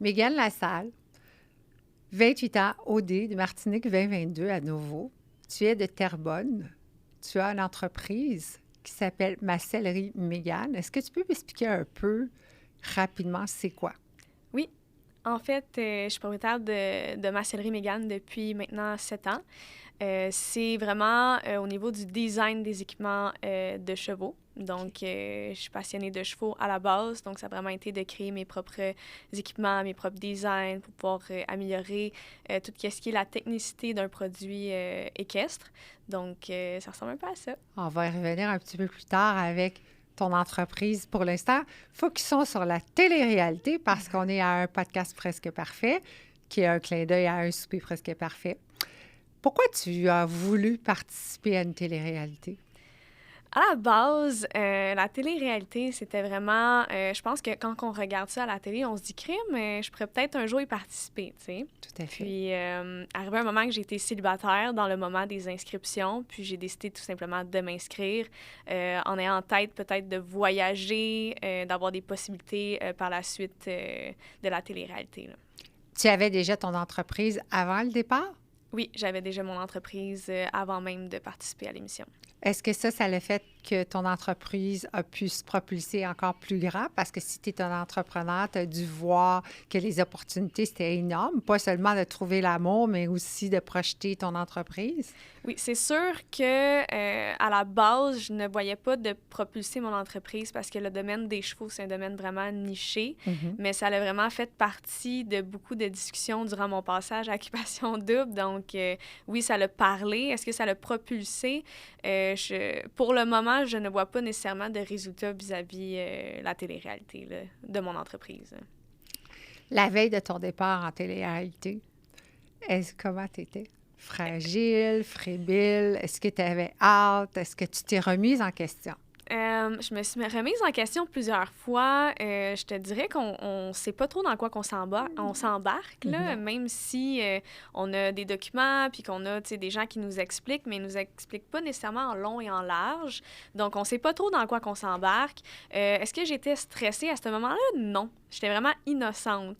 Mégane Lassalle, 28 ans, OD de Martinique 2022 à nouveau. Tu es de Terrebonne. Tu as une entreprise qui s'appelle Ma Sellerie Mégane. Est-ce que tu peux m'expliquer un peu rapidement c'est quoi? Oui. En fait, je suis propriétaire de Ma Sellerie Mégane depuis maintenant 7 ans. C'est vraiment au niveau du design des équipements de chevaux. Donc, je suis passionnée de chevaux à la base. Donc, ça a vraiment été de créer mes propres équipements, mes propres designs pour pouvoir améliorer tout ce qui est la technicité d'un produit équestre. Donc, ça ressemble un peu à ça. On va y revenir un petit peu plus tard avec ton entreprise. Pour l'instant, focusons sur la télé-réalité parce qu'on est à un podcast presque parfait, qui est un clin d'œil à un souper presque parfait. Pourquoi tu as voulu participer à une télé-réalité? À la base, la télé-réalité, c'était vraiment... je pense que quand on regarde ça à la télé, on se dit « crime, mais je pourrais peut-être un jour y participer », tu sais. Tout à fait. Puis, arrivé un moment que j'ai été célibataire dans le moment des inscriptions, puis j'ai décidé tout simplement de m'inscrire en ayant en tête peut-être de voyager, d'avoir des possibilités par la suite de la télé-réalité, là. Tu avais déjà ton entreprise avant le départ? Oui, j'avais déjà mon entreprise avant même de participer à l'émission. Est-ce que ça l'a fait que ton entreprise a pu se propulser encore plus grand? Parce que si tu es un entrepreneur, tu as dû voir que les opportunités, c'était énorme. Pas seulement de trouver l'amour, mais aussi de projeter ton entreprise. Oui, c'est sûr que à la base, je ne voyais pas de propulser mon entreprise parce que le domaine des chevaux, c'est un domaine vraiment niché. Mais ça a vraiment fait partie de beaucoup de discussions durant mon passage à Occupation Double. Donc, oui, ça l'a parlé. Est-ce que ça l'a propulsé? Pour le moment, je ne vois pas nécessairement de résultats vis-à-vis la télé-réalité là, de mon entreprise. La veille de ton départ en télé-réalité, comment tu étais? Fragile, frébile? Est-ce que tu avais hâte? Est-ce que tu t'es remise en question? Je me suis remise en question plusieurs fois. Je te dirais qu'on ne sait pas trop dans quoi on s'embarque, là, même si on a des documents puis qu'on a des gens qui nous expliquent, mais ils nous expliquent pas nécessairement en long et en large. Donc, on ne sait pas trop dans quoi qu'on s'embarque. Est-ce que j'étais stressée à ce moment-là? Non. J'étais vraiment innocente.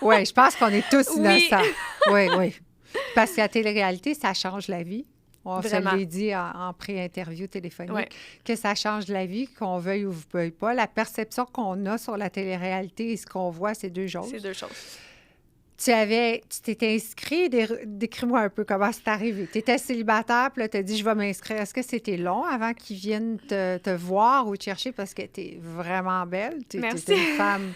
Oui, je pense qu'on est tous Oui. innocents. Oui, oui. Parce que la télé-réalité, ça change la vie. On Vraiment. se l'est dit en pré-interview téléphonique, Ouais. que ça change la vie, qu'on veuille ou vous veuille pas. La perception qu'on a sur la télé-réalité et ce qu'on voit, c'est deux choses. C'est deux choses. Tu t'étais inscrit, décris-moi un peu comment c'est arrivé. Tu étais célibataire, puis là, tu as dit, je vais m'inscrire. Est-ce que c'était long avant qu'ils viennent te voir ou te chercher parce que tu es vraiment belle? Tu es Merci. une femme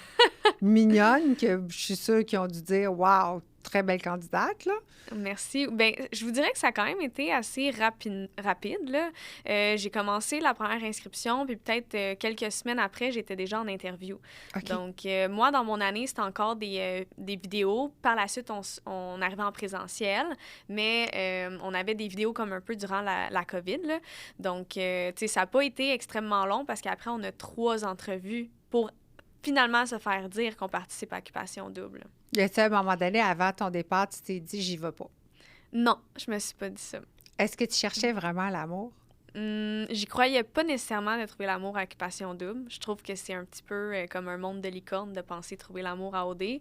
mignonne que je suis sûre qu'ils ont dû dire, wow, très belle candidate, là. Merci. Bien, je vous dirais que ça a quand même été assez rapide, là. J'ai commencé la première inscription, puis peut-être quelques semaines après, j'étais déjà en interview. OK. Donc, moi, dans mon année, c'était encore des vidéos. Par la suite, on arrivait en présentiel, mais on avait des vidéos comme un peu durant la COVID, là. Donc, tu sais, ça n'a pas été extrêmement long parce qu'après, on a 3 entrevues pour finalement se faire dire qu'on participe à Occupation Double. Y a-t-il un moment donné, avant ton départ, tu t'es dit, j'y vais pas? Non, je me suis pas dit ça. Est-ce que tu cherchais vraiment l'amour? J'y croyais pas nécessairement de trouver l'amour à Occupation Double. Je trouve que c'est un petit peu comme un monde de licorne de penser trouver l'amour à OD.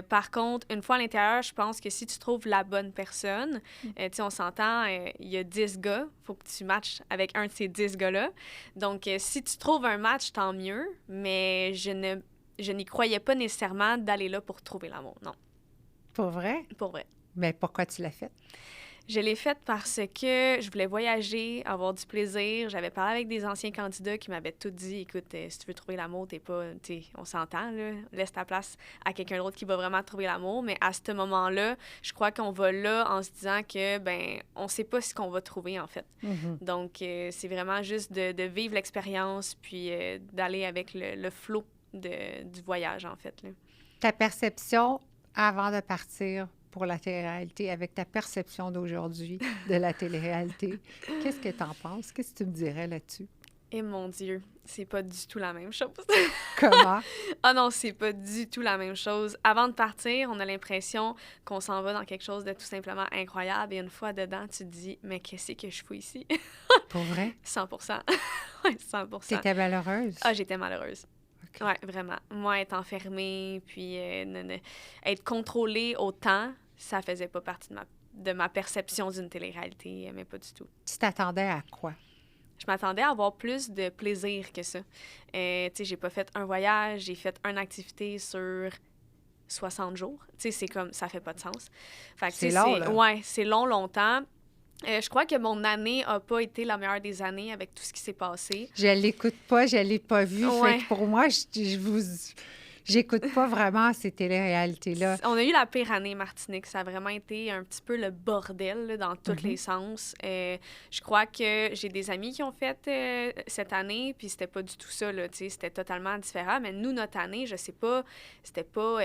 Par contre, une fois à l'intérieur, je pense que si tu trouves la bonne personne, tu sais, on s'entend, il y a 10 gars, il faut que tu matches avec un de ces 10 gars-là. Donc, si tu trouves un match, tant mieux, mais je n'y croyais pas nécessairement d'aller là pour trouver l'amour, non. Pour vrai? Pour vrai. Mais pourquoi tu l'as fait? Je l'ai faite parce que je voulais voyager, avoir du plaisir. J'avais parlé avec des anciens candidats qui m'avaient tout dit, écoute, si tu veux trouver l'amour, on s'entend, là, laisse ta place à quelqu'un d'autre qui va vraiment trouver l'amour. Mais à ce moment-là, je crois qu'on va là en se disant que, ben, on sait pas ce qu'on va trouver, en fait. Donc, c'est vraiment juste de vivre l'expérience puis d'aller avec le flow du voyage, en fait, là. Ta perception avant de partir pour la télé-réalité, avec ta perception d'aujourd'hui de la télé-réalité, qu'est-ce que tu en penses? Qu'est-ce que tu me dirais là-dessus? Et mon Dieu, c'est pas du tout la même chose. Comment? Ah non, c'est pas du tout la même chose. Avant de partir, on a l'impression qu'on s'en va dans quelque chose de tout simplement incroyable. Et une fois dedans, tu te dis, mais qu'est-ce que je fous ici? Pour vrai? 100%. Oui, 100%. T'étais malheureuse? Ah, j'étais malheureuse. OK. Ouais, vraiment. Moi, être enfermée, puis être contrôlée autant, ça faisait pas partie de ma perception d'une télé-réalité, mais pas du tout. Tu t'attendais à quoi? Je m'attendais à avoir plus de plaisir que ça. Tu sais, j'ai pas fait un voyage, j'ai fait une activité sur 60 jours. Tu sais, c'est comme, ça fait pas de sens. Fait que, C'est tu sais, long, là. Ouais, c'est longtemps. Je crois que mon année a pas été la meilleure des années avec tout ce qui s'est passé. Je l'écoute pas, je l'ai pas vu. Ouais. Fait que pour moi, j'écoute pas vraiment ces téléréalités-là. On a eu la pire année, Martinique. Ça a vraiment été un petit peu le bordel là, dans tous les sens. Je crois que j'ai des amis qui ont fait cette année, puis c'était pas du tout ça, là, tu sais, c'était totalement différent. Mais nous, notre année, je sais pas, c'était pas...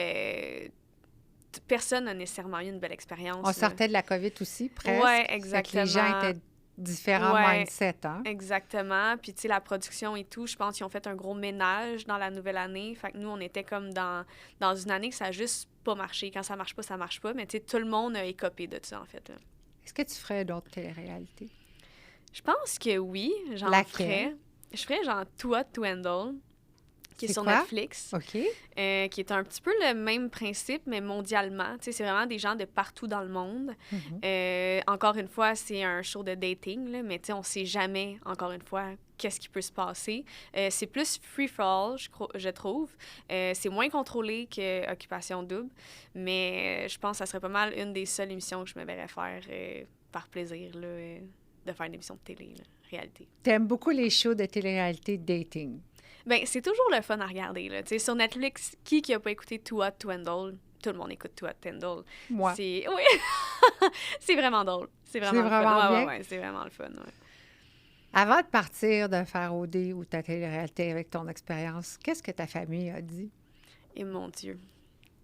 personne n'a nécessairement eu une belle expérience. On sortait de la COVID aussi, presque. Ouais, Fait que exactement. les gens étaient différents mindset, hein? Exactement. Puis, tu sais, la production et tout, je pense qu'ils ont fait un gros ménage dans la nouvelle année. Fait que nous, on était comme dans une année que ça a juste pas marché. Quand ça marche pas, ça marche pas. Mais, tu sais, tout le monde a écopé de ça, en fait. Là. Est-ce que tu ferais d'autres téléréalités? Je pense que oui. J'en Laquelle? ferais. Je ferais genre Too Hot to Handle, qui est C'est sur quoi? Netflix. OK. Qui est un petit peu le même principe, mais mondialement. Tu sais, c'est vraiment des gens de partout dans le monde. Encore une fois, c'est un show de dating, là, mais tu sais, on sait jamais, encore une fois, qu'est-ce qui peut se passer. C'est plus free-for-all, je trouve. C'est moins contrôlé que Occupation Double, mais je pense que ça serait pas mal une des seules émissions que je me verrais faire par plaisir, là, de faire une émission de télé, là, réalité. T'aimes beaucoup les shows de télé-réalité dating? Bien, c'est toujours le fun à regarder. Là. Tu sais, sur Netflix, qui n'a pas écouté Too Hot to Handle? Tout le monde écoute Too Hot to Handle. Moi. Oui, c'est vraiment drôle. C'est vraiment le vraiment fun. bien? Ouais, c'est vraiment le fun. Ouais. Avant de partir de faire OD ou ta télé-réalité avec ton expérience, qu'est-ce que ta famille a dit? Et mon Dieu,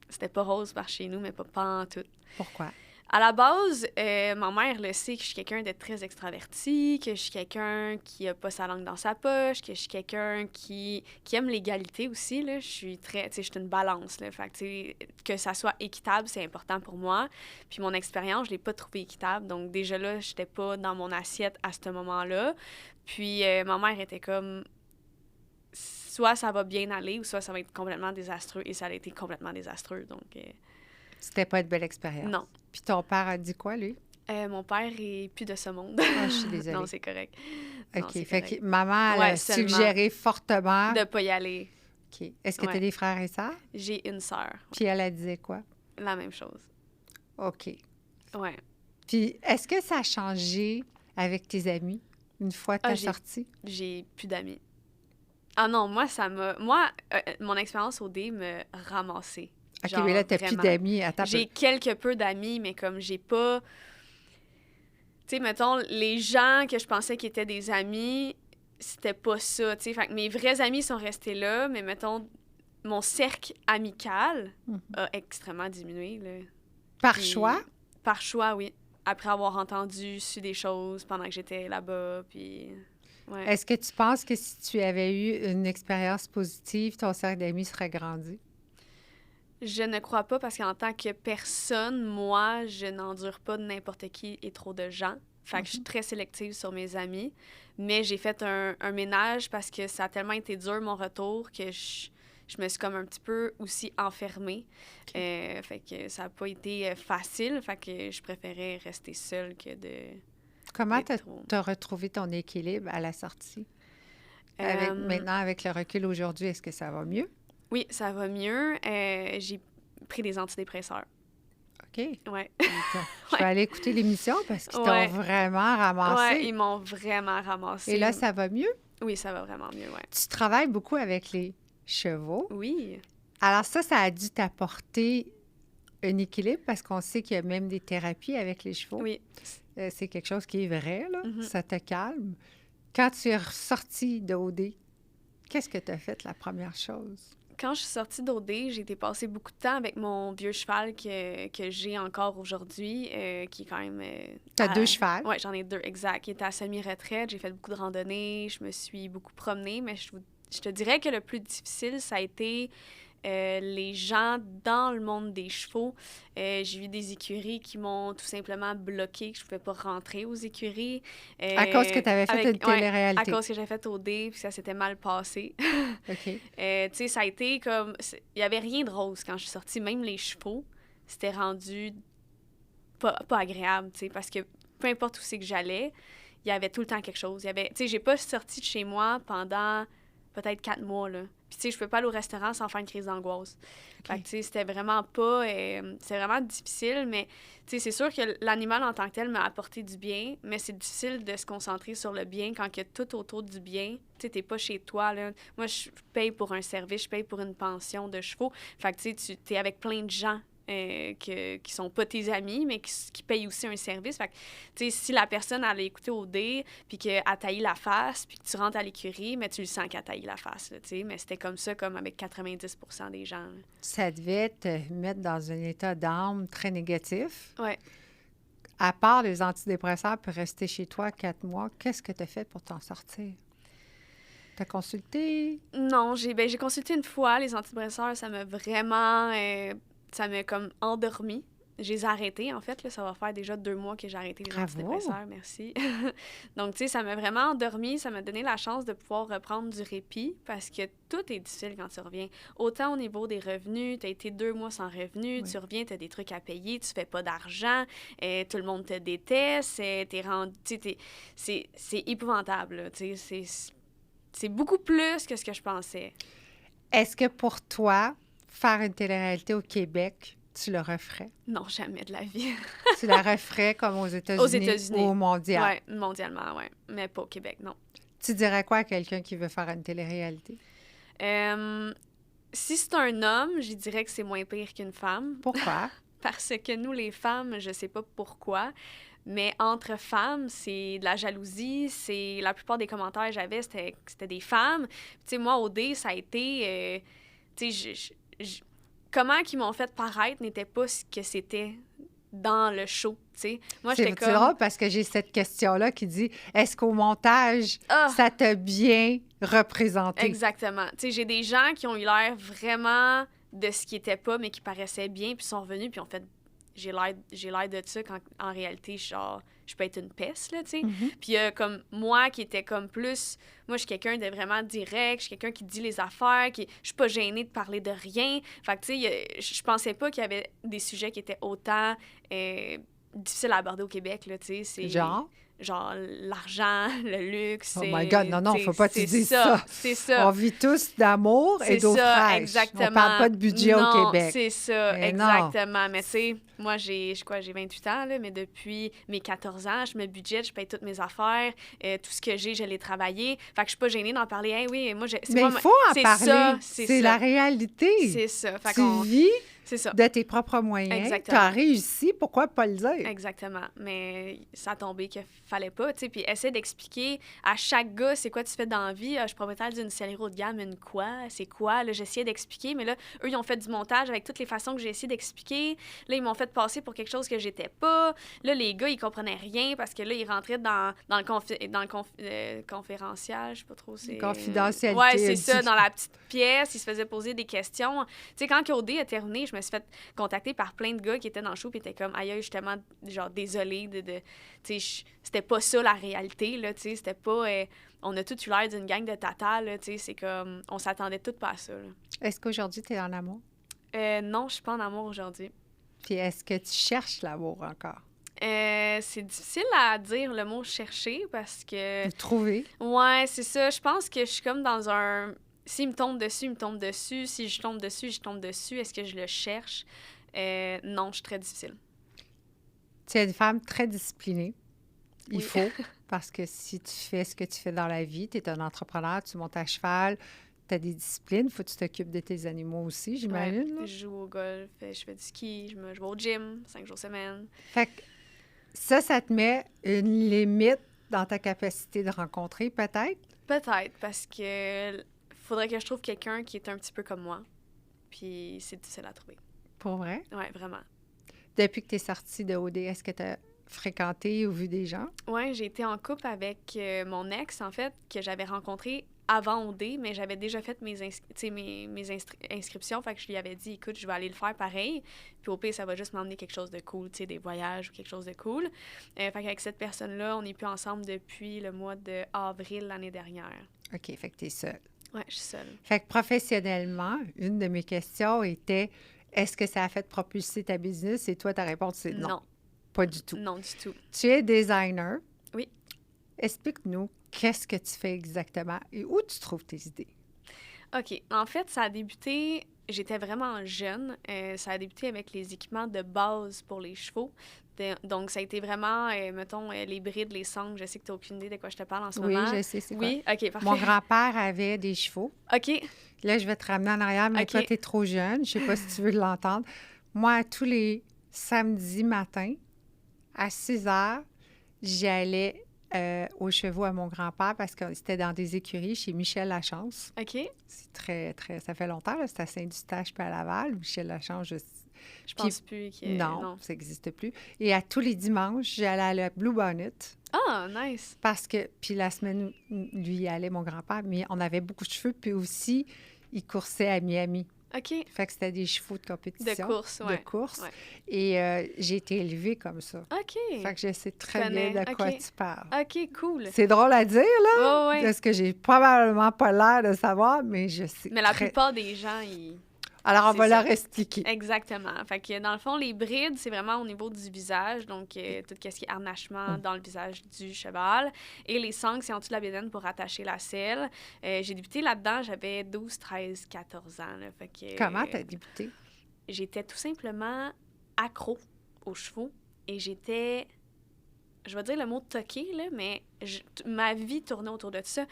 c'était pas rose par chez nous, mais pas en tout. Pourquoi? À la base, ma mère le sait que je suis quelqu'un de très extraverti, que je suis quelqu'un qui a pas sa langue dans sa poche, que je suis quelqu'un qui aime l'égalité aussi. Là. Je suis très, tu sais, je suis une balance. Là. Fait que, tu sais, que ça soit équitable, c'est important pour moi. Puis mon expérience, je l'ai pas trouvée équitable. Donc déjà là, j'étais pas dans mon assiette à ce moment-là. Puis ma mère était comme... soit ça va bien aller, ou soit ça va être complètement désastreux. Et ça a été complètement désastreux. Donc... C'était pas une belle expérience? Non. Puis ton père a dit quoi, lui? Mon père est plus de ce monde. Ah, je suis désolée. Non, c'est correct. OK. Non, c'est fait correct. que maman, elle a seulement suggéré fortement... de pas y aller. OK. Est-ce que tu as des frères et sœurs? J'ai une sœur. Puis elle a dit quoi? La même chose. OK. Ouais. Puis est-ce que ça a changé avec tes amis une fois que tu es sortie? J'ai plus d'amis. Ah non, moi, ça m'a... Moi, mon expérience au D me ramassé. OK, Genre, mais là, t'as plus d'amis. Attends, j'ai quelque peu d'amis, mais comme j'ai pas... Tu sais, mettons, les gens que je pensais qui étaient des amis, c'était pas ça, tu sais. Fait que mes vrais amis sont restés là, mais mettons, mon cercle amical a extrêmement diminué, là. Par choix? Par choix, oui. Après avoir su des choses pendant que j'étais là-bas, puis... Ouais. Est-ce que tu penses que si tu avais eu une expérience positive, ton cercle d'amis serait grandi? Je ne crois pas parce qu'en tant que personne, moi, je n'endure pas n'importe qui et trop de gens. Fait que je suis très sélective sur mes amis. Mais j'ai fait un ménage parce que ça a tellement été dur, mon retour, que je me suis comme un petit peu aussi enfermée. Okay. Fait que ça n'a pas été facile. Fait que je préférais rester seule que de... Comment tu as retrouvé ton équilibre à la sortie? Maintenant, avec le recul aujourd'hui, est-ce que ça va mieux? Oui, ça va mieux. J'ai pris des antidépresseurs. OK. Ouais. Je vais aller écouter l'émission parce qu'ils t'ont vraiment ramassé. Oui, ils m'ont vraiment ramassé. Et là, ça va mieux? Oui, ça va vraiment mieux, oui. Tu travailles beaucoup avec les chevaux. Oui. Alors ça a dû t'apporter un équilibre parce qu'on sait qu'il y a même des thérapies avec les chevaux. Oui. C'est quelque chose qui est vrai, là. Ça te calme. Quand tu es ressortie d'OD, qu'est-ce que tu as fait la première chose? Quand je suis sortie d'OD, j'ai été passer beaucoup de temps avec mon vieux cheval que j'ai encore aujourd'hui, qui est quand même... T'as 2 chevals? Oui, j'en ai 2, exact. Qui était à semi-retraite. J'ai fait beaucoup de randonnées, je me suis beaucoup promenée, mais je te dirais que le plus difficile, ça a été les gens dans le monde des chevaux. J'ai vu des écuries qui m'ont tout simplement bloqué, que je ne pouvais pas rentrer aux écuries. À cause que tu avais fait une télé-réalité. À cause que j'avais fait OD, puis ça s'était mal passé. OK. Tu sais, ça a été comme... Il n'y avait rien de rose quand je suis sortie. Même les chevaux, c'était rendu pas agréable, tu sais, parce que peu importe où c'est que j'allais, il y avait tout le temps quelque chose. Tu sais, j'ai pas sorti de chez moi pendant peut-être 4 mois, là. Puis, tu sais, je peux pas aller au restaurant sans faire une crise d'angoisse. Okay. Fait que, tu sais, c'était vraiment pas... c'était vraiment difficile, mais, tu sais, c'est sûr que l'animal en tant que tel m'a apporté du bien, mais c'est difficile de se concentrer sur le bien quand il y a tout autour du bien. Tu sais, t'es pas chez toi, là. Moi, je paye pour un service, je paye pour une pension de chevaux. Fait que, tu sais, t'es avec plein de gens qui sont pas tes amis, mais qui payent aussi un service. Fait que, tu sais, si la personne, elle a écouté au dé, puis qu'elle taillit la face, puis que tu rentres à l'écurie, mais tu le sens qu'elle taillit la face, tu sais. Mais c'était comme ça, comme avec 90% des gens. Là. Ça devait te mettre dans un état d'âme très négatif. Ouais. À part les antidépresseurs pour rester chez toi 4 mois, qu'est-ce que tu as fait pour t'en sortir? T'as consulté? Non, j'ai consulté une fois. Les antidépresseurs, ça m'a vraiment... ça m'a comme endormie. Je les ai arrêtés, en fait. Là, ça va faire déjà 2 mois que j'ai arrêté les antidépresseurs. Merci. Donc, tu sais, ça m'a vraiment endormie. Ça m'a donné la chance de pouvoir reprendre du répit parce que tout est difficile quand tu reviens. Autant au niveau des revenus, tu as été 2 mois sans revenus, oui. Tu reviens, tu as des trucs à payer, tu fais pas d'argent, tout le monde te déteste, t'es rendu... C'est épouvantable, tu sais. C'est beaucoup plus que ce que je pensais. Est-ce que pour toi, faire une télé-réalité au Québec, tu le referais? Non, jamais de la vie. Tu la referais comme aux États-Unis ou au mondial? Oui, mondialement, oui. Mais pas au Québec, non. Tu dirais quoi à quelqu'un qui veut faire une télé-réalité? Si c'est un homme, je dirais que c'est moins pire qu'une femme. Pourquoi? Parce que nous, les femmes, je sais pas pourquoi, mais entre femmes, c'est de la jalousie. C'est la plupart des commentaires que j'avais, c'était des femmes. Tu sais, moi, au dé, ça a été... tu sais, comment qu'ils m'ont fait paraître n'était pas ce que c'était dans le show, tu sais. Moi, j'étais comme... C'est drôle parce que j'ai cette question-là qui dit, est-ce qu'au montage, ça t'a bien représenté? Exactement. Tu sais, j'ai des gens qui ont eu l'air vraiment de ce qui était pas, mais qui paraissaient bien, puis sont revenus, puis ont fait... J'ai l'air de ça quand, en réalité, genre, je peux être une peste, là, tu sais. Mm-hmm. Puis comme moi, qui était comme plus... Moi, je suis quelqu'un de vraiment direct, je suis quelqu'un qui dit les affaires, je suis pas gênée de parler de rien. Fait que, tu sais, je pensais pas qu'il y avait des sujets qui étaient autant difficiles à aborder au Québec, là, tu sais. Genre l'argent, le luxe. Oh my God, non, faut pas te dire ça. C'est ça. On vit tous d'amour et d'eau fraîche. Exactement. On parle pas de budget au Québec. C'est ça, exactement. Mais tu sais, moi, j'ai 28 ans, là, mais depuis mes 14 ans, je me budgète, je paye toutes mes affaires, tout ce que j'ai, je l'ai travaillé. Fait que je suis pas gênée d'en parler. Hey, oui, moi, mais il faut en parler. C'est la réalité. C'est ça. Fait tu vis de tes propres moyens. Tu as réussi, pourquoi pas le dire? Exactement. Mais ça a tombé qu'il fallait pas, tu sais. Puis essaie d'expliquer à chaque gars c'est quoi tu fais dans la vie. Je suis propriétaire d'une sellerie haut de gamme, une quoi? C'est quoi? Là, j'essayais d'expliquer, mais là, eux, ils ont fait du montage avec toutes les façons que j'ai essayé d'expliquer. Là, ils m'ont fait passer pour quelque chose que j'étais pas. Là, les gars, ils comprenaient rien parce que là, ils rentraient dans le conférencial, je sais pas trop. C'est... Confidentialité. Ouais, c'est ça, dans la petite pièce. Ils se faisaient poser des questions. Tu sais, quand OD a terminé, je me suis fait contacter par plein de gars qui étaient dans le show et étaient comme, aïe, je suis tellement, genre, désolée tu sais, c'était pas ça la réalité, là, tu sais, c'était pas, on a tous eu l'air d'une gang de tatas, là, tu sais, c'est comme, on s'attendait toutes pas à ça, là. Est-ce qu'aujourd'hui, tu es en amour? Non, je suis pas en amour aujourd'hui. Puis est-ce que tu cherches l'amour encore? C'est difficile à dire le mot « chercher » parce que... Trouver. Ouais, c'est ça. Je pense que je suis comme dans un... S'il me tombe dessus, il me tombe dessus. Si je tombe dessus, je tombe dessus. Est-ce que je le cherche? Non, je suis très difficile. Tu es une femme très disciplinée. Il oui. faut, parce que si tu fais ce que tu fais dans la vie, tu es un entrepreneur, tu montes à cheval, tu as des disciplines, il faut que tu t'occupes de tes animaux aussi, j'imagine. Ouais, je joue au golf, je fais du ski, je vais au gym 5 jours semaine. Fait que ça te met une limite dans ta capacité de rencontrer, peut-être? Peut-être, parce que faudrait que je trouve quelqu'un qui est un petit peu comme moi. Puis c'est difficile à trouver. Pour vrai? Oui, vraiment. Depuis que tu es sortie de OD, est-ce que tu as fréquenté ou vu des gens? Oui, j'ai été en couple avec mon ex, en fait, que j'avais rencontré avant OD, mais j'avais déjà fait mes inscriptions. Fait que je lui avais dit, écoute, je vais aller le faire pareil. Puis au pire, ça va juste m'emmener quelque chose de cool, tu sais, des voyages ou quelque chose de cool. Fait qu'avec cette personne-là, on n'est plus ensemble depuis le mois d'avril l'année dernière. OK, fait que t'es seule. Oui, je suis seule. Fait que professionnellement, une de mes questions était, est-ce que ça a fait propulser ta business? Et toi, ta réponse, c'est non. Non. Pas du tout. Non, du tout. Tu es designer. Oui. Explique-nous qu'est-ce que tu fais exactement et où tu trouves tes idées. OK. En fait, ça a débuté... J'étais vraiment jeune. Ça a débuté avec les équipements de base pour les chevaux. Donc, ça a été vraiment, mettons, les brides, les sangles. Je sais que tu n'as aucune idée de quoi je te parle en ce moment. Oui, je sais, c'est quoi. Oui, OK, parfait. Mon grand-père avait des chevaux. OK. Là, je vais te ramener en arrière, mais toi, tu es trop jeune. Je ne sais pas si tu veux l'entendre. Moi, tous les samedis matins, à 6 heures, j'allais aux chevaux à mon grand-père parce que c'était dans des écuries chez Michel Lachance. OK. C'est très... Ça fait longtemps, là. C'est à Saint-Eustache puis à Laval. Michel Lachance, je pense plus qu'il non, ça n'existe plus. Et à tous les dimanches, j'allais à la Blue Bonnet. Ah, nice! Parce que... Puis la semaine, lui, il allait, mon grand-père, mais on avait beaucoup de cheveux. Puis aussi, il coursait à Miami. OK. Fait que c'était des chevaux de compétition. De course, oui. De course. Ouais. Et j'ai été élevée comme ça. OK. Fait que je sais très bien de quoi tu parles. OK, cool. C'est drôle à dire, là. Ouais. Parce que j'ai probablement pas l'air de savoir, mais je sais. Mais la plupart des gens, ils... Alors, on va leur expliquer. Exactement. Fait que, dans le fond, les brides, c'est vraiment au niveau du visage, donc tout ce qui est harnachement dans le visage du cheval. Et les sangles, c'est en dessous de la bédaine pour attacher la selle. J'ai débuté là-dedans, j'avais 12, 13, 14 ans. Là. Fait que, comment t'as débuté? J'étais tout simplement accro aux chevaux et j'étais... Je vais dire le mot toqué, là, mais ma vie tournait autour de ça.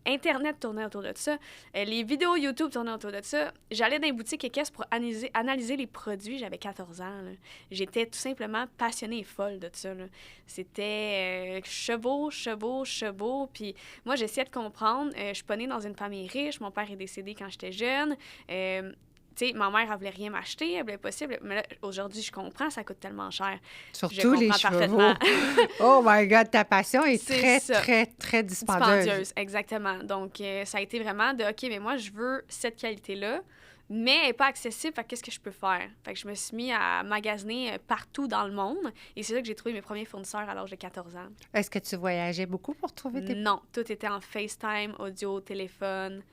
Internet tournait autour de ça. Les vidéos YouTube tournaient autour de ça. J'allais dans les boutiques et caisses pour analyser les produits. J'avais 14 ans. Là. J'étais tout simplement passionnée et folle de ça. Là. C'était chevaux. Puis moi, j'essayais de comprendre. Je suis pas née dans une famille riche. Mon père est décédé quand j'étais jeune. Tu sais, ma mère, elle voulait rien m'acheter, elle voulait possible. Mais là, aujourd'hui, je comprends, ça coûte tellement cher. Surtout les chevaux. Oh my God, ta passion est très dispendieuse. Exactement. Donc, ça a été vraiment de, OK, mais moi, je veux cette qualité-là, mais elle n'est pas accessible, fait qu'est-ce que je peux faire? Fait que je me suis mis à magasiner partout dans le monde, et c'est là que j'ai trouvé mes premiers fournisseurs à l'âge de 14 ans. Est-ce que tu voyageais beaucoup pour trouver tes... Non, tout était en FaceTime, audio, téléphone.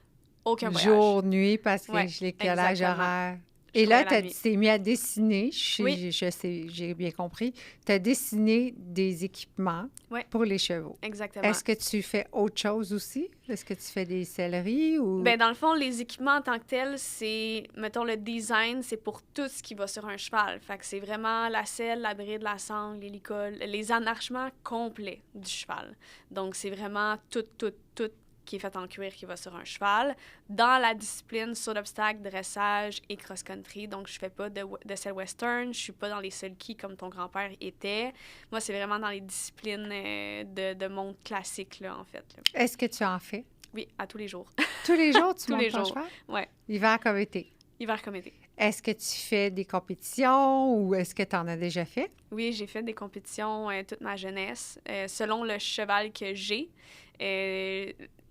Aucun voyage. Jour, nuit, parce que je l'éclairage horaire. Et là, tu t'es mis à dessiner, j'ai bien compris, tu as dessiné des équipements pour les chevaux. Exactement. Est-ce que tu fais autre chose aussi? Est-ce que tu fais des selleries ou... Bien, dans le fond, les équipements en tant que tels, c'est, mettons, le design, c'est pour tout ce qui va sur un cheval. Fait que c'est vraiment la selle, la bride, la sangle, l'hélicole, les annarchements complets du cheval. Donc, c'est vraiment tout qui est fait en cuir qui va sur un cheval. Dans la discipline saut d'obstacle, dressage et cross-country, donc je fais pas de selle western, je suis pas dans les sulky comme ton grand-père était. Moi, c'est vraiment dans les disciplines de monde classique, là, en fait. Là. Est-ce que tu en fais? Oui, à tous les jours. Tous les jours, tu tous montes les ton jours. cheval? Oui. Hiver comme été? Hiver comme été. Est-ce que tu fais des compétitions ou est-ce que tu en as déjà fait? Oui, j'ai fait des compétitions toute ma jeunesse. Selon le cheval que j'ai,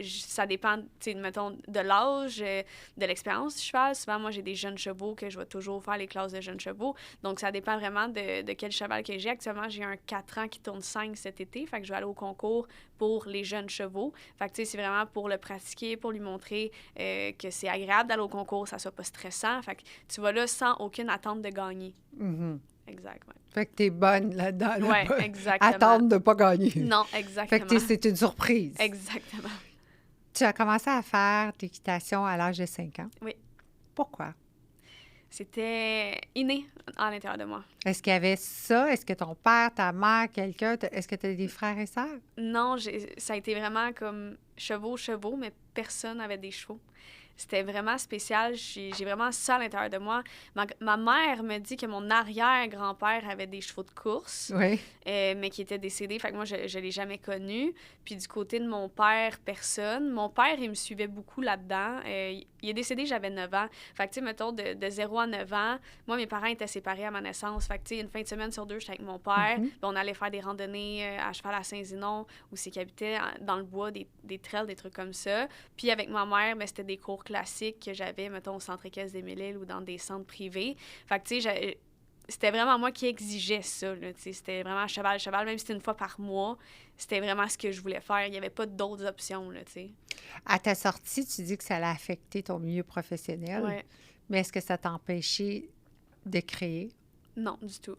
ça dépend, mettons, de l'âge, de l'expérience du cheval. Souvent, moi, j'ai des jeunes chevaux que je vais toujours faire les classes de jeunes chevaux. Donc, ça dépend vraiment de quel cheval que j'ai. Actuellement, j'ai un 4 ans qui tourne 5 cet été. Fait que je vais aller au concours pour les jeunes chevaux. Fait que, c'est vraiment pour le pratiquer, pour lui montrer que c'est agréable d'aller au concours, ça soit pas stressant. Fait que tu vas là sans aucune attente de gagner. Mm-hmm. Exact, oui. Fait que t'es bonne là-dedans. Oui, exactement. Attendre de pas gagner. Non, exactement. Fait que c'est une surprise. Exactement. Tu as commencé à faire d'équitation à l'âge de 5 ans. Oui. Pourquoi? C'était inné à l'intérieur de moi. Est-ce qu'il y avait ça? Est-ce que ton père, ta mère, quelqu'un, est-ce que tu as des frères et sœurs? Non, ça a été vraiment comme chevaux, mais personne n'avait des chevaux. C'était vraiment spécial. J'ai vraiment ça à l'intérieur de moi. Ma mère me dit que mon arrière-grand-père avait des chevaux de course, Oui. mais qui étaient décédés. Fait que moi, je ne l'ai jamais connu. Puis du côté de mon père, personne. Mon père, il me suivait beaucoup là-dedans. Il est décédé, j'avais 9 ans. Fait que, tu sais, mettons, de 0 à 9 ans, moi, mes parents étaient séparés à ma naissance. Fait que, tu sais, une fin de semaine sur 2, j'étais avec mon père. Puis on allait faire des randonnées à cheval à Saint-Zinon, où c'est qu'il habitait dans le bois, des trails, des trucs comme ça. Puis avec ma mère, ben, c'était des cours classiques que j'avais, mettons, au centre équestre des Mille-Îles ou dans des centres privés. Fait que, tu sais, c'était vraiment moi qui exigeais ça, là, tu sais. C'était vraiment cheval, même si c'était une fois par mois. C'était vraiment ce que je voulais faire. Il n'y avait pas d'autres options, là, tu sais. À ta sortie, tu dis que ça a affecté ton milieu professionnel. Ouais. Mais est-ce que ça t'a empêché de créer? Non, du tout.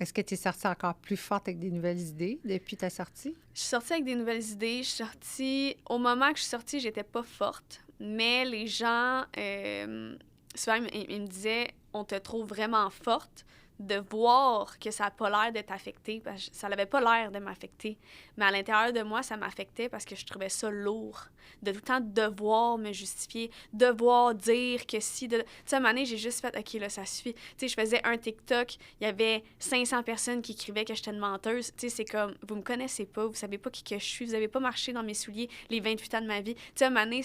Est-ce que tu es sortie encore plus forte avec des nouvelles idées depuis ta sortie? Je suis sortie avec des nouvelles idées. Je suis sortie... Au moment que je suis sortie, j'étais pas forte. Mais les gens, souvent, ils me disaient « On te trouve vraiment forte ». De voir que ça n'a pas l'air de t'affecter, parce que ça n'avait pas l'air de m'affecter. Mais à l'intérieur de moi, ça m'affectait parce que je trouvais ça lourd. De tout le temps devoir me justifier, devoir dire que si... Tu sais, à un moment donné, j'ai juste fait « OK, là, ça suffit ». Tu sais, je faisais un TikTok, il y avait 500 personnes qui écrivaient que j'étais une menteuse. Tu sais, c'est comme, vous me connaissez pas, vous savez pas qui que je suis, vous avez pas marché dans mes souliers les 28 ans de ma vie. Tu sais, à un moment donné,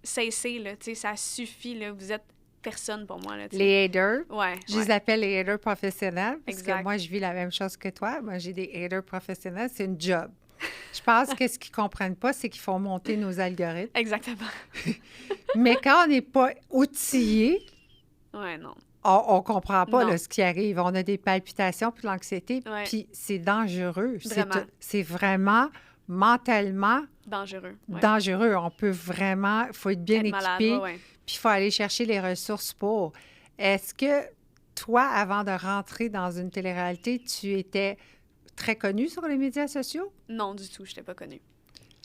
cessez, là, tu sais, ça suffit, là, vous êtes personne pour moi. Là, les haters. Ouais, je les appelle les haters professionnels parce exact. que moi, je vis la même chose que toi. Moi, j'ai des haters professionnels. C'est une job. Je pense que ce qu'ils ne comprennent pas, c'est qu'ils font monter nos algorithmes. Exactement. Mais quand on n'est pas outillé, ouais, non. on ne comprend pas là, ce qui arrive. On a des palpitations puis de l'anxiété, puis c'est dangereux. C'est vraiment mentalement dangereux. On peut vraiment... Il faut être bien équipé. Malade, puis il faut aller chercher les ressources pour. Est-ce que toi, avant de rentrer dans une télé-réalité, tu étais très connue sur les médias sociaux? Non, du tout. Je n'étais pas connue.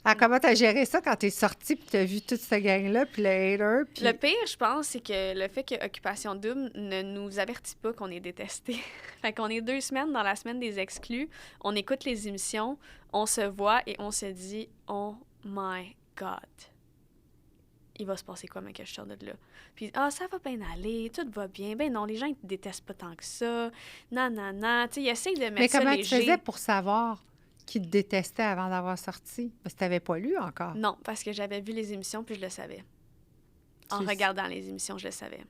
Alors, comment tu as géré ça quand tu es sortie puis tu as vu toute cette gang-là, puis le hater? Puis... Le pire, je pense, c'est que le fait que Occupation Double ne nous avertit pas qu'on est détesté. Fait qu'on est 2 semaines dans la semaine des exclus, on écoute les émissions, on se voit et on se dit « Oh my God! » Il va se passer quoi, mec, que je sors de là? Puis, ça va bien aller, tout va bien. Ben non, les gens, ils te détestent pas tant que ça. Non. Tu sais, ils essayent de mettre ça léger. Mais comment tu faisais pour savoir qu'ils te détestaient avant d'avoir sorti? Parce que tu n'avais pas lu encore. Non, parce que j'avais vu les émissions, puis je le savais. En regardant les émissions, je le savais.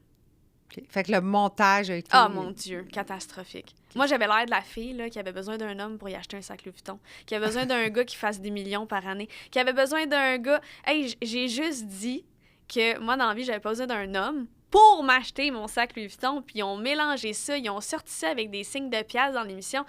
Okay. Fait que le montage a été... Ah, mon Dieu, catastrophique. Okay. Moi, j'avais l'air de la fille là, qui avait besoin d'un homme pour y acheter un sac Louis Vuitton, qui avait besoin d'un gars qui fasse des millions par année, qui avait besoin d'un gars... Hey, j'ai juste dit que moi, dans la vie, j'avais pas besoin d'un homme pour m'acheter mon sac Louis Vuitton, puis ils ont mélangé ça, ils ont sorti ça avec des signes de pièces dans l'émission.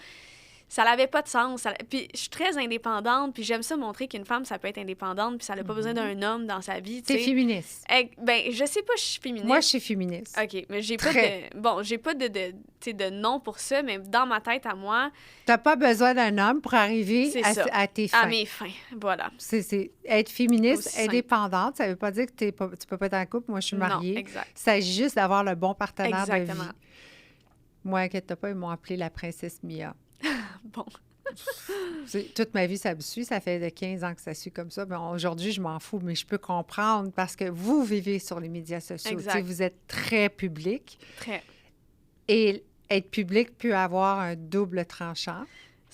Ça n'avait pas de sens. Puis je suis très indépendante, puis j'aime ça montrer qu'une femme, ça peut être indépendante, puis ça n'a pas besoin d'un homme dans sa vie. T'es féministe. Ben, je sais pas, je suis féministe. Moi, je suis féministe. OK, mais j'ai pas de... Bon, j'ai pas de nom pour ça, mais dans ma tête à moi... T'as pas besoin d'un homme pour arriver à tes fins. À mes fins, voilà. C'est être féministe, indépendante, ça veut pas dire que tu peux pas être en couple. Moi, je suis mariée. Non, exact. Il s'agit juste d'avoir le bon partenaire de vie. Exactement. Moi, inquiète pas, ils m'ont appelée la princesse Mia. Bon. Toute ma vie, ça me suit. Ça fait de 15 ans que ça suit comme ça. Mais aujourd'hui, je m'en fous, mais je peux comprendre parce que vous vivez sur les médias sociaux. Vous êtes très public. Très. Et être public peut avoir un double tranchant.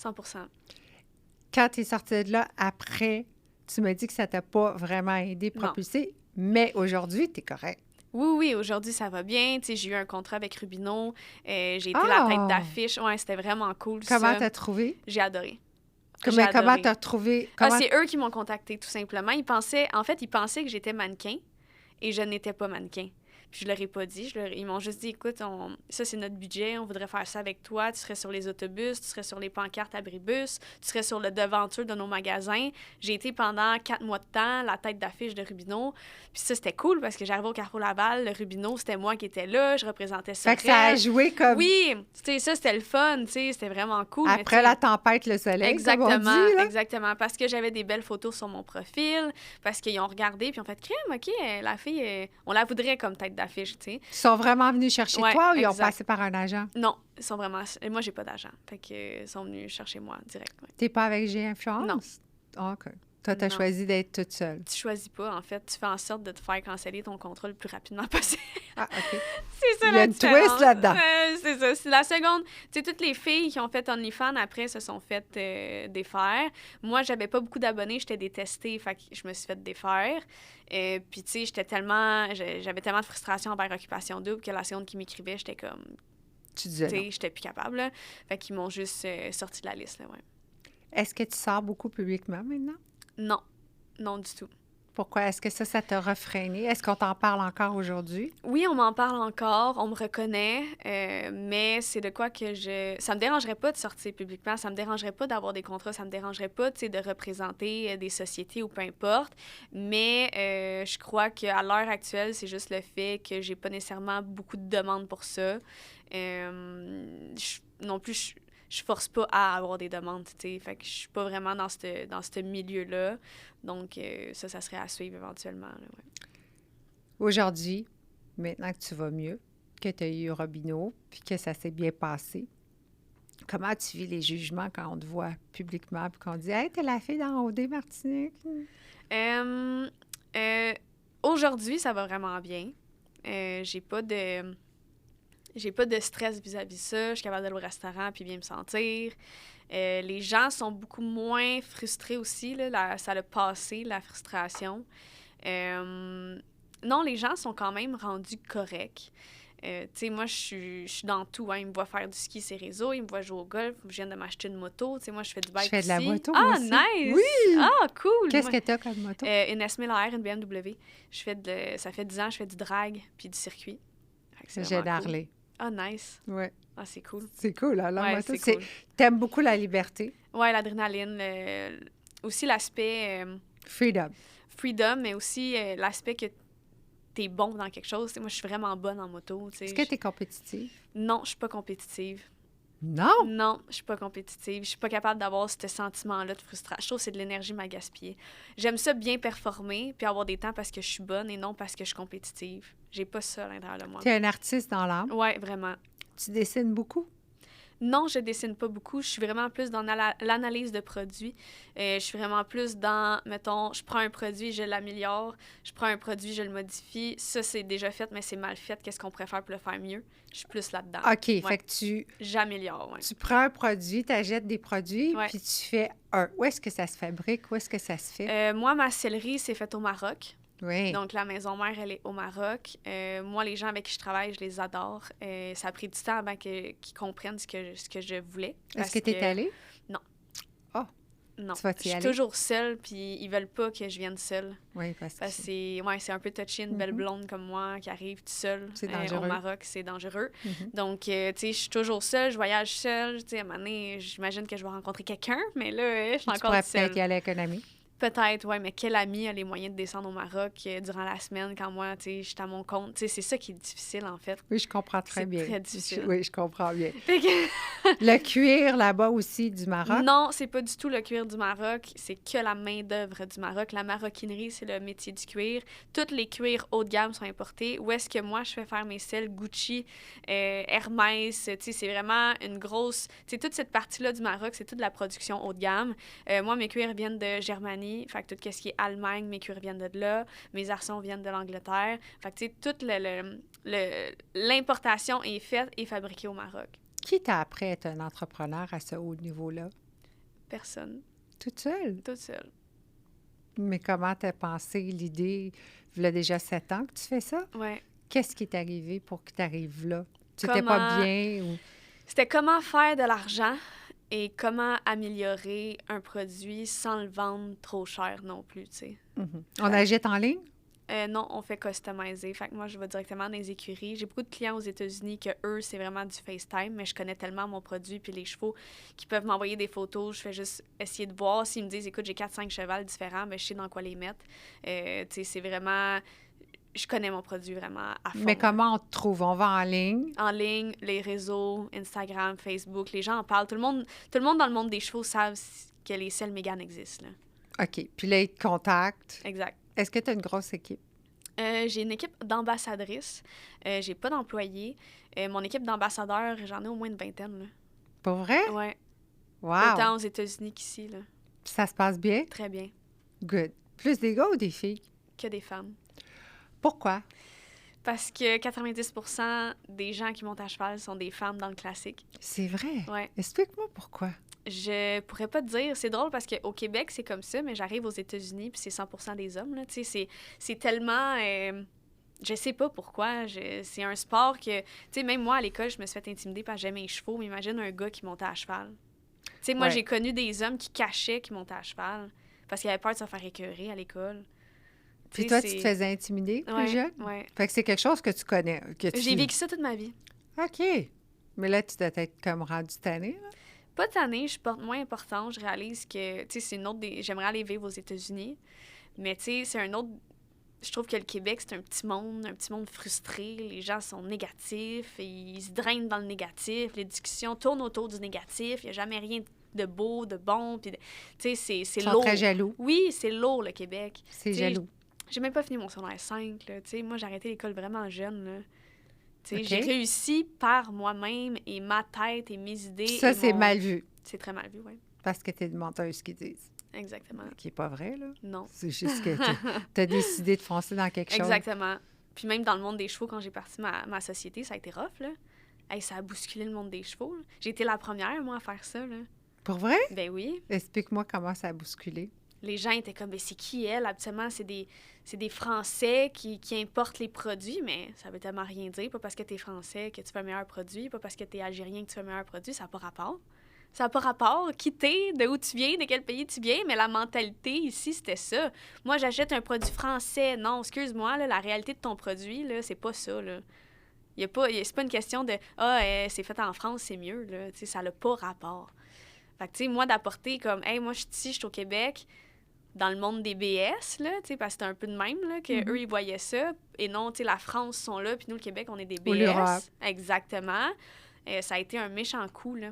100%. Quand tu es sortie de là, après, tu me dis que ça t'a pas vraiment aidé, propulsé, mais aujourd'hui, tu es correct. Oui, aujourd'hui, ça va bien. Tu sais, j'ai eu un contrat avec Rubino. J'ai été la tête d'affiche. Ouais, c'était vraiment cool. Comment t'as trouvé? J'ai adoré. Comment t'as trouvé? C'est eux qui m'ont contacté, tout simplement. Ils pensaient que j'étais mannequin et je n'étais pas mannequin. Puis je leur ai pas dit. Ils m'ont juste dit, écoute, ça, c'est notre budget. On voudrait faire ça avec toi. Tu serais sur les autobus, tu serais sur les pancartes abribus, tu serais sur le devanture de nos magasins. J'ai été pendant 4 mois de temps la tête d'affiche de Rubino. Puis ça, c'était cool parce que j'arrivais au Carrefour Laval. Le Rubino, c'était moi qui étais là. Je représentais ça. Fait que ça a joué comme... Oui! Tu sais, ça, c'était le fun. Tu sais, c'était vraiment cool. Après la tempête, le soleil, exactement, comme on dit, là. Exactement. Parce que j'avais des belles photos sur mon profil. Parce qu'ils ont regardé puis ont fait « Crème, OK, la fille, on la voudrait comme tête d'affiche, tu sais. » Ils sont vraiment venus chercher toi ou ils ont exact. passé par un agent? Non, ils sont vraiment... Moi, j'ai pas d'agent. Fait qu'ils sont venus chercher moi direct. Ouais. T'es pas avec G-Influence? Non. Oh, OK. Toi, tu as Non. choisi d'être toute seule. Tu choisis pas, en fait. Tu fais en sorte de te faire canceller ton contrat le plus rapidement possible. Ah, OK. C'est ça Il y a la une différence. twist là-dedans. C'est ça. C'est la seconde. Tu sais, toutes les filles qui ont fait OnlyFans après se sont faites défaire. Moi, j'avais pas beaucoup d'abonnés, j'étais détestée, fait que je me suis fait défaire. Puis, tu sais, j'avais tellement de frustration envers Occupation Double que la seconde qui m'écrivait, j'étais comme, Tu disais tu non. sais, j'étais plus capable, là. Fait qu'ils m'ont juste sorti de la liste, là, ouais. Est-ce que tu sors beaucoup publiquement maintenant? Non. Non, du tout. Pourquoi? Est-ce que ça t'a refréné? Est-ce qu'on t'en parle encore aujourd'hui? Oui, on m'en parle encore, on me reconnaît, mais c'est de quoi que ça me dérangerait pas de sortir publiquement, ça me dérangerait pas d'avoir des contrats, ça me dérangerait pas, tu sais, de représenter des sociétés ou peu importe, mais je crois qu'à l'heure actuelle, c'est juste le fait que j'ai pas nécessairement beaucoup de demandes pour ça. Non plus, je force pas à avoir des demandes, tu sais, fait que je suis pas vraiment dans ce milieu-là, donc ça serait à suivre éventuellement, là, ouais. Aujourd'hui, maintenant que tu vas mieux, que tu as eu Robineau, puis que ça s'est bien passé, comment tu vis les jugements quand on te voit publiquement, puis qu'on dit « Hey, t'es la fille dans OD, Martinique! » Aujourd'hui, ça va vraiment bien. J'ai pas de stress vis-à-vis de ça. Je suis capable d'aller au restaurant puis bien me sentir. Les gens sont beaucoup moins frustrés aussi. Là, ça a passé, la frustration. Non, les gens sont quand même rendus corrects. Tu sais, moi, je suis dans tout. Hein. Ils me voient faire du ski sur les réseaux, ils me voient jouer au golf. Je viens de m'acheter une moto. Tu sais, moi, je fais du bike Je fais de la aussi. moto, moi aussi. Nice! Oui! Ah, cool! Qu'est-ce que t'as comme moto? Une SMLR, une BMW. Ça fait 10 ans, je fais du drag puis du circuit. J'ai d'Harley. Ah, nice. Oui. Ah, c'est cool. C'est cool, alors. Ouais, moto. c'est cool. T'aimes beaucoup la liberté? Ouais, l'adrénaline. Aussi l'aspect freedom, mais aussi l'aspect que t'es bon dans quelque chose. T'sais, moi, je suis vraiment bonne en moto. Est-ce que t'es compétitive? Non, je suis pas compétitive. Non? Non, je suis pas compétitive. Je suis pas capable d'avoir ce sentiment-là de frustration. Je trouve que c'est de l'énergie à gaspiller. J'aime ça bien performer puis avoir des temps parce que je suis bonne et non parce que je suis compétitive. J'ai pas ça à l'intérieur de moi. T'es un artiste dans l'âme? Ouais, vraiment. Tu dessines beaucoup? Non, je dessine pas beaucoup. Je suis vraiment plus dans l'analyse de produits. Je suis vraiment plus dans, mettons, je prends un produit, je l'améliore. Je prends un produit, je le modifie. Ça, c'est déjà fait, mais c'est mal fait. Qu'est-ce qu'on pourrait faire pour le faire mieux? Je suis plus là-dedans. OK, ouais. Fait que j'améliore, ouais. Tu prends un produit, tu achètes des produits, ouais. puis tu fais Où est-ce que ça se fabrique? Où est-ce que ça se fait? Moi, ma sellerie, c'est faite au Maroc. Oui. Donc, la maison mère, elle est au Maroc. Moi, les gens avec qui je travaille, je les adore. Ça a pris du temps avant qu'ils comprennent ce que je voulais. Est-ce que tu es allée? Non. Oh! Non. Tu vas je suis toujours seule, puis ils veulent pas que je vienne seule. Oui, parce que c'est un peu touché, une belle blonde comme moi qui arrive toute seule au Maroc, c'est dangereux. Donc, tu sais, je suis toujours seule, je voyage seule. Tu sais, à un moment donné, j'imagine que je vais rencontrer quelqu'un, mais là, je suis encore seule. Tu pourrais peut-être y aller avec un ami. Peut-être, oui, mais quel ami a les moyens de descendre au Maroc durant la semaine quand moi, tu sais, je suis à mon compte? Tu sais, c'est ça qui est difficile, en fait. Oui, je comprends très bien. C'est très difficile. Oui, je comprends bien. Le cuir, là-bas aussi, du Maroc? Non, c'est pas du tout le cuir du Maroc. C'est que la main-d'œuvre du Maroc. La maroquinerie, c'est le métier du cuir. Toutes les cuirs haut de gamme sont importés. Où est-ce que moi, je fais faire mes selles? Gucci, Hermès, tu sais, c'est vraiment une grosse... Tu sais, toute cette partie-là du Maroc, c'est toute la production haut de gamme. Moi, mes cuirs viennent de Germanie. Fait que tout ce qui est Allemagne, mes cuirs viennent de là. Mes arçons viennent de l'Angleterre. Fait que, tu sais, toute l'importation est faite et fabriquée au Maroc. Qui t'a appris à être un entrepreneur à ce haut niveau-là? Personne. Toute seule? Toute seule. Mais comment t'as pensé l'idée? Il y a déjà 7 ans que tu fais ça? Oui. Qu'est-ce qui est arrivé pour que tu arrives là? Tu n'étais pas bien? Ou... C'était comment faire de l'argent et comment améliorer un produit sans le vendre trop cher non plus, tu sais. On achète en ligne? Non, on fait customiser. Fait que moi, je vais directement dans les écuries. J'ai beaucoup de clients aux États-Unis que eux, c'est vraiment du FaceTime, mais je connais tellement mon produit puis les chevaux qui peuvent m'envoyer des photos. Je fais juste essayer de voir. S'ils me disent, écoute, j'ai 4-5 chevals différents, mais je sais dans quoi les mettre. Tu sais, c'est vraiment... Je connais mon produit vraiment à fond. Mais comment on te trouve? On va en ligne? En ligne, les réseaux, Instagram, Facebook, les gens en parlent. Tout le monde dans le monde des chevaux savent que les selles Mégane existent. Là. OK. Puis là, ils te contactent. Exact. Est-ce que tu as une grosse équipe? J'ai une équipe d'ambassadrices. J'ai pas d'employés. Mon équipe d'ambassadeurs, j'en ai au moins une vingtaine. Là. Pour vrai? Ouais. Wow! Autant aux États-Unis qu'ici. Là. Puis ça se passe bien? Très bien. Good. Plus des gars ou des filles? Que des femmes. Pourquoi? Parce que 90% des gens qui montent à cheval sont des femmes dans le classique. C'est vrai? Ouais. Explique-moi pourquoi. Je pourrais pas te dire. C'est drôle parce qu'au Québec, c'est comme ça, mais j'arrive aux États-Unis puis c'est 100% des hommes, là. Tu sais, c'est tellement... je sais pas pourquoi. C'est un sport que... Tu sais, même moi, à l'école, je me suis fait intimider parce que j'aimais les chevaux. Mais imagine un gars qui montait à cheval. Tu sais, moi, j'ai connu des hommes qui cachaient qu'ils montaient à cheval parce qu'ils avaient peur de se faire écœurer à l'école. Puis toi, tu te faisais intimider plus jeune? Oui. Fait que c'est quelque chose que tu connais. J'ai vécu ça toute ma vie. OK. Mais là, tu dois être comme rendu tannée, là? Pas tannée, je porte moins important. Je réalise que, tu sais, c'est une autre des... J'aimerais aller vivre aux États-Unis, mais tu sais, c'est un autre... Je trouve que le Québec, c'est un petit monde frustré. Les gens sont négatifs, et ils se drainent dans le négatif. Les discussions tournent autour du négatif. Il n'y a jamais rien de beau, de bon. Puis, tu sais, c'est lourd. Ils sont très jaloux. Oui, c'est lourd, le Québec. C'est jaloux. J'ai même pas fini mon secondaire 5, là. Tu sais, moi, j'ai arrêté l'école vraiment jeune, là. Okay. J'ai réussi par moi-même et ma tête et mes idées. Ça, c'est mal vu. C'est très mal vu, oui. Parce que t'es une menteuse, qu'ils disent. Exactement. Qui n'est pas vrai, là. Non. C'est juste que t'as décidé de foncer dans quelque chose. Exactement. Puis même dans le monde des chevaux, quand j'ai parti ma société, ça a été rough, là. Hey, ça a bousculé le monde des chevaux, là. J'ai été la première, moi, à faire ça, là. Pour vrai? Ben oui. Explique-moi comment ça a bousculé. Les gens étaient comme, mais c'est qui elle? Habituellement, c'est des Français qui importent les produits, mais ça veut tellement rien dire. Pas parce que t'es Français que tu fais un meilleur produit, pas parce que t'es Algérien que tu fais un meilleur produit, ça n'a pas rapport. Ça n'a pas rapport. Qui t'es, de où tu viens, de quel pays tu viens, mais la mentalité ici, c'était ça. Moi, j'achète un produit français. Non, excuse-moi, là, la réalité de ton produit, là, c'est pas ça, là. C'est pas une question de « Ah, c'est fait en France, c'est mieux », là. T'sais, ça n'a pas rapport. Fait que, tu sais, moi, d'apporter comme « Hey, moi, je suis ici, je suis au Québec », dans le monde des BS, là, tu sais, parce que c'était un peu de même, là, qu'eux, ils voyaient ça. Et non, tu sais, la France sont là, puis nous, le Québec, on est des BS. Ou l'Europe. Exactement. Ça a été un méchant coup, là.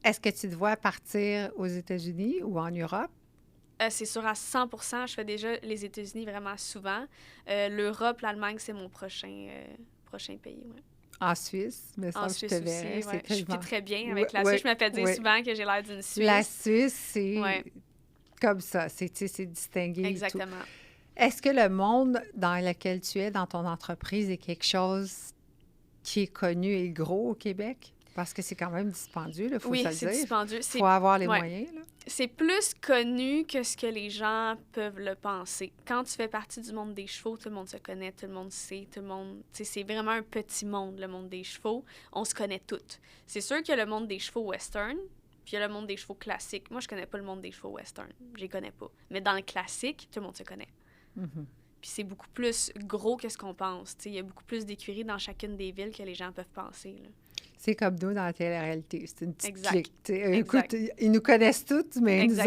Est-ce que tu te vois partir aux États-Unis ou en Europe? C'est sûr, à 100%. Je fais déjà les États-Unis vraiment souvent. L'Europe, l'Allemagne, c'est mon prochain pays, ouais. En Suisse, mais ça, je te verrais. Ouais. Je suis très bien avec la ouais, Suisse. Je me fais dire souvent que j'ai l'air d'une Suisse. La Suisse, c'est comme ça. C'est distingué. Exactement. Est-ce que le monde dans lequel tu es, dans ton entreprise, est quelque chose qui est connu et gros au Québec? Parce que c'est quand même dispendieux, il faut se le dire. Oui, c'est dispendieux. Il faut avoir les moyens, là. C'est plus connu que ce que les gens peuvent le penser. Quand tu fais partie du monde des chevaux, tout le monde se connaît, tout le monde sait, tout le monde... C'est vraiment un petit monde, le monde des chevaux. On se connaît toutes. C'est sûr qu'il y a le monde des chevaux western, puis il y a le monde des chevaux classiques. Moi, je connais pas le monde des chevaux western. Je les connais pas. Mais dans le classique, tout le monde se connaît. Mm-hmm. Puis c'est beaucoup plus gros que ce qu'on pense. Il y a beaucoup plus d'écuries dans chacune des villes que les gens peuvent penser, là. C'est comme nous dans la télé-réalité. C'est une petite clique. Exact. Écoute, ils nous connaissent toutes, mais nous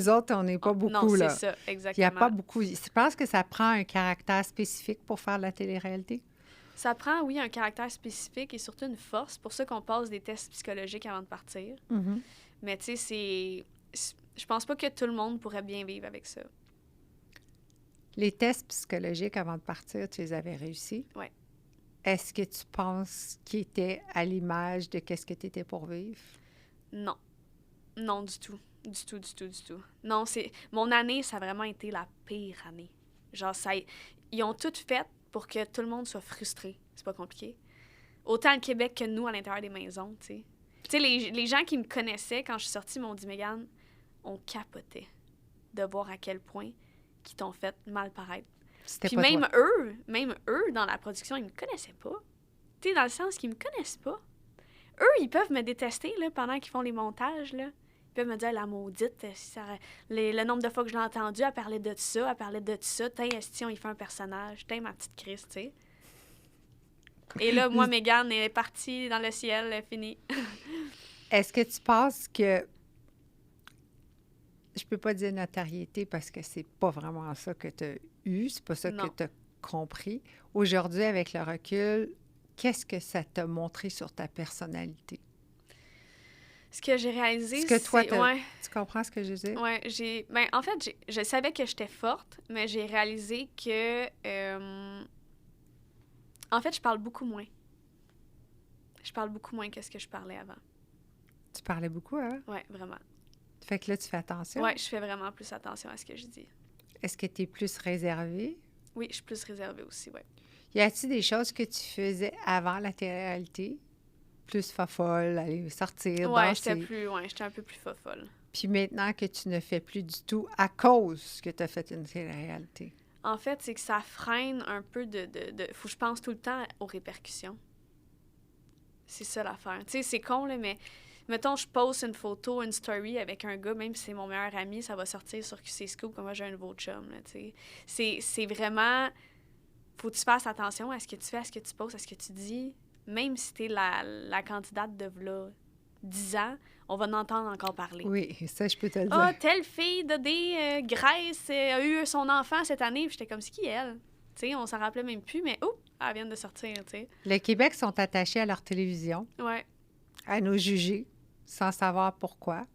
autres, on n'est pas beaucoup, non, là. c'est ça, exactement. Il n'y a pas beaucoup. Je pense que ça prend un caractère spécifique pour faire de la télé-réalité. Ça prend, oui, un caractère spécifique et surtout une force. Pour ça qu'on passe des tests psychologiques avant de partir. Mm-hmm. Mais tu sais, je pense pas que tout le monde pourrait bien vivre avec ça. Les tests psychologiques avant de partir, tu les avais réussis? Oui. Est-ce que tu penses qu'ils étaient à l'image de qu'est-ce que tu étais pour vivre? Non. Non, du tout. Du tout. Non, mon année, ça a vraiment été la pire année. Genre, ils ont tout fait pour que tout le monde soit frustré. C'est pas compliqué. Autant le Québec que nous, à l'intérieur des maisons, tu sais. Tu sais, les gens qui me connaissaient quand je suis sortie m'ont dit « Mégane, on capotait de voir à quel point qu'ils t'ont fait mal paraître. » Puis même eux, dans la production, ils me connaissaient pas. Tu sais, dans le sens qu'ils me connaissent pas. Eux, ils peuvent me détester, là, pendant qu'ils font les montages, là. Ils peuvent me dire, la maudite, le nombre de fois que je l'ai entendue, elle parlait de ça, Tiens, Estion, il fait un personnage. Tiens, ma petite Chris, tu sais. Et là, moi, Mégane est partie dans le ciel, elle est finie. Est-ce que tu penses que... Je peux pas dire notoriété parce que c'est pas vraiment ça que tu as eu, c'est pas ça que tu as compris. Aujourd'hui, avec le recul, qu'est-ce que ça t'a montré sur ta personnalité? Ce que j'ai réalisé, c'est... que toi, tu comprends ce que je veux dire? Oui, en fait, je savais que j'étais forte, mais j'ai réalisé que... en fait, je parle beaucoup moins. Je parle beaucoup moins que ce que je parlais avant. Tu parlais beaucoup, hein? Oui, vraiment. Fait que là, tu fais attention. Oui, je fais vraiment plus attention à ce que je dis. Est-ce que tu es plus réservée? Oui, je suis plus réservée aussi, oui. Y a-t-il des choses que tu faisais avant la télé-réalité? Plus fofolle, aller sortir, danser? J'étais un peu plus fofolle. Puis maintenant que tu ne fais plus du tout à cause que tu as fait une télé-réalité? En fait, c'est que ça freine un peu faut que je pense tout le temps aux répercussions. C'est ça l'affaire. Tu sais, c'est con, là, mais mettons, je poste une photo, une story avec un gars, même si c'est mon meilleur ami, ça va sortir sur QC Scoop, comme moi, j'ai un nouveau chum, là, tu sais. C'est vraiment... Faut que tu fasses attention à ce que tu fais, à ce que tu postes, à ce que tu dis. Même si t'es la candidate de v'là 10 ans, on va en entendre encore parler. Oui, ça, je peux te le dire. Ah, telle fille de Grèce a eu son enfant cette année. Puis j'étais comme, c'est qui elle? Tu sais, on s'en rappelait même plus, mais elle vient de sortir, tu sais. Le Québec sont attachés à leur télévision, Ouais. à nous juger, sans savoir pourquoi.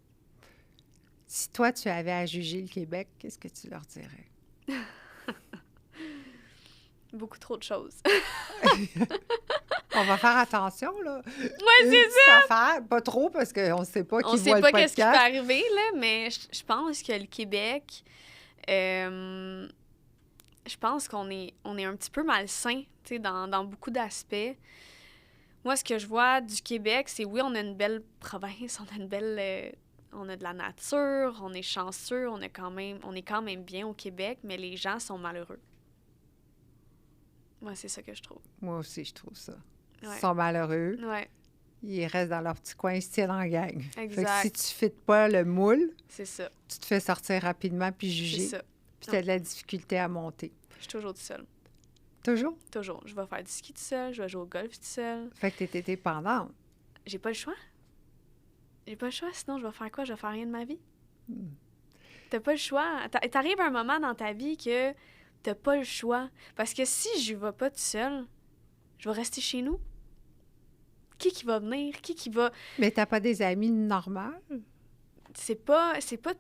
Si toi, tu avais à juger le Québec, qu'est-ce que tu leur dirais? Beaucoup trop de choses. On va faire attention, là. Ouais, c'est ça! Affaire. Pas trop, parce qu'on ne sait pas qui On sait voit pas le podcast. qu'est-ce qui peut arriver, là, mais je pense que le Québec... je pense qu'on est un petit peu malsain, tu sais, dans beaucoup d'aspects. Moi, ce que je vois du Québec, c'est oui, on a une belle province, on a une belle... on a de la nature, on est chanceux, on est quand même bien au Québec, mais les gens sont malheureux. Moi, c'est ça que je trouve. Moi aussi, je trouve ça. Ouais. Ils sont malheureux. Ouais. Ils restent dans leur petit coin, ils se tiennent en gang. Exact. Fait que si tu ne fites pas le moule, c'est ça. tu te fais sortir rapidement puis juger. C'est ça. Puis tu as de la difficulté à monter. Je suis toujours toute seule. Toujours? Toujours. Je vais faire du ski toute seule, je vais jouer au golf toute seule. Fait que tu étais dépendante. J'ai pas le choix. J'ai pas le choix, sinon je vais faire quoi? Je vais faire rien de ma vie. T'as pas le choix. T'arrives à un moment dans ta vie que t'as pas le choix. Parce que si je vais pas toute seule, je vais rester chez nous. Qui va venir? Qui va... Mais t'as pas des amis normaux? C'est pas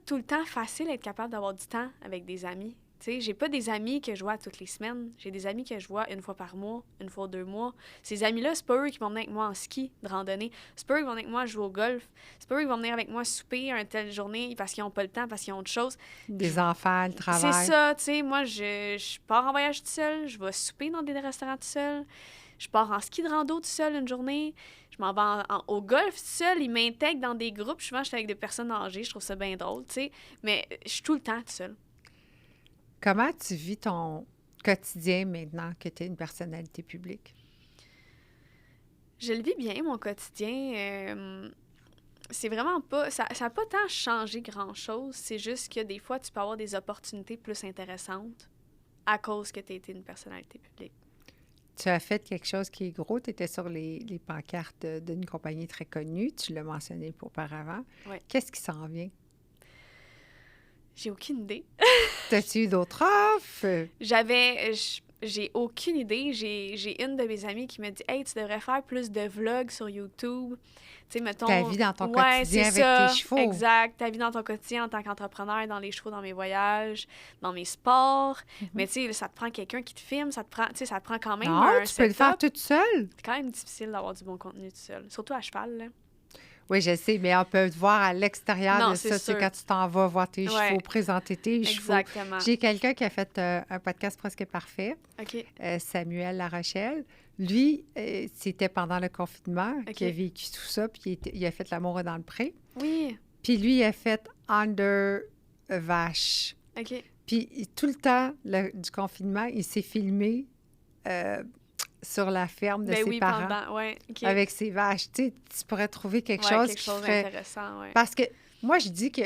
tout le temps facile d'être capable d'avoir du temps avec des amis. Tu sais, j'ai pas des amis que je vois toutes les semaines. J'ai des amis que je vois une fois par mois, une fois 2 mois. Ces amis-là, c'est pas eux qui vont venir avec moi en ski de randonnée. C'est pas eux qui vont venir avec moi jouer au golf. C'est pas eux qui vont venir avec moi souper une telle journée parce qu'ils ont pas le temps, parce qu'ils ont autre chose. Des enfants, le travail. C'est ça, tu sais. Moi, je pars en voyage tout seul. Je vais souper dans des restaurants tout seul. Je pars en ski de rando tout seul une journée. Je m'en vais au golf tout seul. Ils m'intègrent dans des groupes. Souvent, je suis avec des personnes âgées. Je trouve ça bien drôle, tu sais. Mais je suis tout le temps tout seul. Comment tu vis ton quotidien maintenant que tu es une personnalité publique? Je le vis bien, mon quotidien. C'est vraiment pas... Ça n'a pas tant changé grand-chose. C'est juste que des fois, tu peux avoir des opportunités plus intéressantes à cause que tu as été une personnalité publique. Tu as fait quelque chose qui est gros. Tu étais sur les pancartes d'une compagnie très connue. Tu l'as mentionné auparavant. Ouais. Qu'est-ce qui s'en vient? J'ai aucune idée. T'as-tu eu d'autres offres? J'ai aucune idée. J'ai une de mes amies qui me dit « Hey, tu devrais faire plus de vlogs sur YouTube. » Tu sais, mettons... Ta vie dans ton quotidien avec tes chevaux. Exact. Ta vie dans ton quotidien en tant qu'entrepreneur, dans les chevaux, dans mes voyages, dans mes sports. Mais tu sais, ça te prend quelqu'un qui te filme, ça te prend quand même non, un tu peux le faire toute seule. C'est quand même difficile d'avoir du bon contenu tout seul. Surtout à cheval, là. Oui, je sais, mais on peut te voir à l'extérieur de ça. C'est quand tu t'en vas voir tes chevaux, présenter tes chevaux. Exactement. J'ai quelqu'un qui a fait un podcast presque parfait, OK. Samuel Larochelle. Lui, c'était pendant le confinement qu'il a vécu tout ça, puis il a fait L'amour dans le pré. Oui. Puis lui, il a fait Under Vache. OK. Puis tout le temps du confinement, il s'est filmé sur la ferme de ses parents. Okay. Avec ses vaches. Tu sais, tu pourrais trouver quelque chose d'intéressant, ouais. Parce que moi, je dis que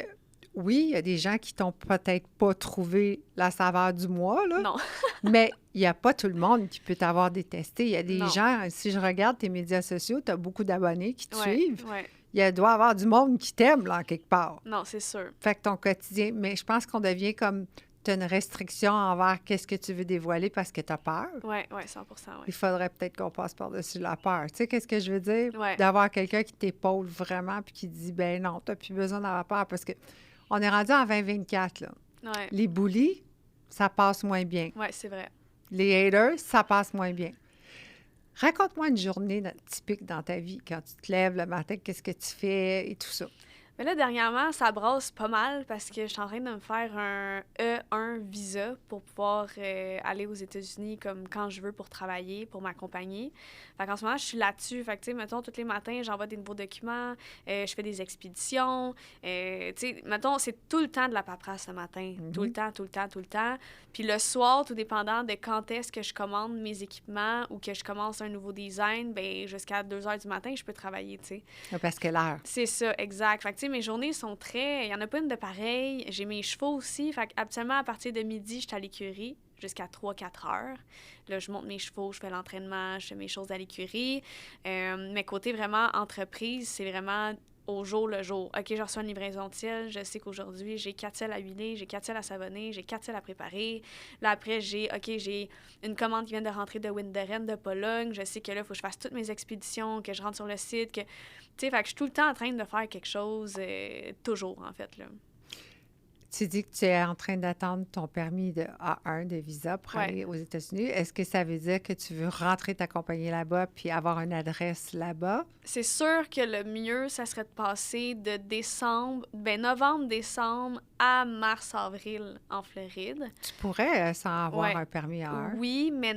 oui, il y a des gens qui t'ont peut-être pas trouvé la saveur du mois, là. Non. Mais il n'y a pas tout le monde qui peut t'avoir détesté. Il y a des gens, si je regarde tes médias sociaux, tu as beaucoup d'abonnés qui te suivent. Ouais. Il doit y avoir du monde qui t'aime, là, quelque part. Non, c'est sûr. Fait que ton quotidien... Mais je pense qu'on devient comme... Tu as une restriction envers qu'est-ce que tu veux dévoiler parce que tu as peur. Oui, 100%. Ouais. Il faudrait peut-être qu'on passe par-dessus la peur. Tu sais, qu'est-ce que je veux dire? Ouais. D'avoir quelqu'un qui t'épaule vraiment puis qui dit, ben non, tu n'as plus besoin d'avoir peur parce que on est rendu en 2024, là. Ouais. Les bullies, ça passe moins bien. Oui, c'est vrai. Les haters, ça passe moins bien. Raconte-moi une journée typique dans ta vie. Quand tu te lèves le matin, qu'est-ce que tu fais et tout ça? Mais là, dernièrement, ça brasse pas mal parce que je suis en train de me faire un E1 visa pour pouvoir aller aux États-Unis comme quand je veux pour travailler, pour m'accompagner. Fait qu'en ce moment, je suis là-dessus. Fait que, tu sais, mettons, tous les matins, j'envoie des nouveaux documents, je fais des expéditions. Tu sais, mettons, c'est tout le temps de la paperasse le matin. Tout le temps, tout le temps, tout le temps. Puis le soir, tout dépendant de quand est-ce que je commande mes équipements ou que je commence un nouveau design, ben jusqu'à 2 h du matin, je peux travailler, tu sais. Parce que l'heure. C'est ça, exact. Fait que, tu sais, mes journées sont très... Il y en a pas une de pareil. J'ai mes chevaux aussi. Fait habituellement, à partir de midi, je suis à l'écurie jusqu'à 3-4 heures. Là, je monte mes chevaux, je fais l'entraînement, je fais mes choses à l'écurie. Mais côté vraiment entreprise, c'est vraiment au jour le jour. OK, je reçois une livraison de sel. Je sais qu'aujourd'hui, j'ai 4 sels à huiler, j'ai 4 sels à savonner, j'ai 4 sels à préparer. Là, après, j'ai une commande qui vient de rentrer de Winderen, de Pologne. Je sais que là, il faut que je fasse toutes mes expéditions, que je rentre sur le site, que... Tu sais, fait que je suis tout le temps en train de faire quelque chose, toujours, en fait, là. Tu dis que tu es en train d'attendre ton permis de A1 de visa pour aller aux États-Unis. Est-ce que ça veut dire que tu veux rentrer ta compagnie là-bas puis avoir une adresse là-bas? C'est sûr que le mieux, ça serait de passer de novembre, décembre à mars, avril en Floride. Tu pourrais sans avoir un permis A1. Oui, mais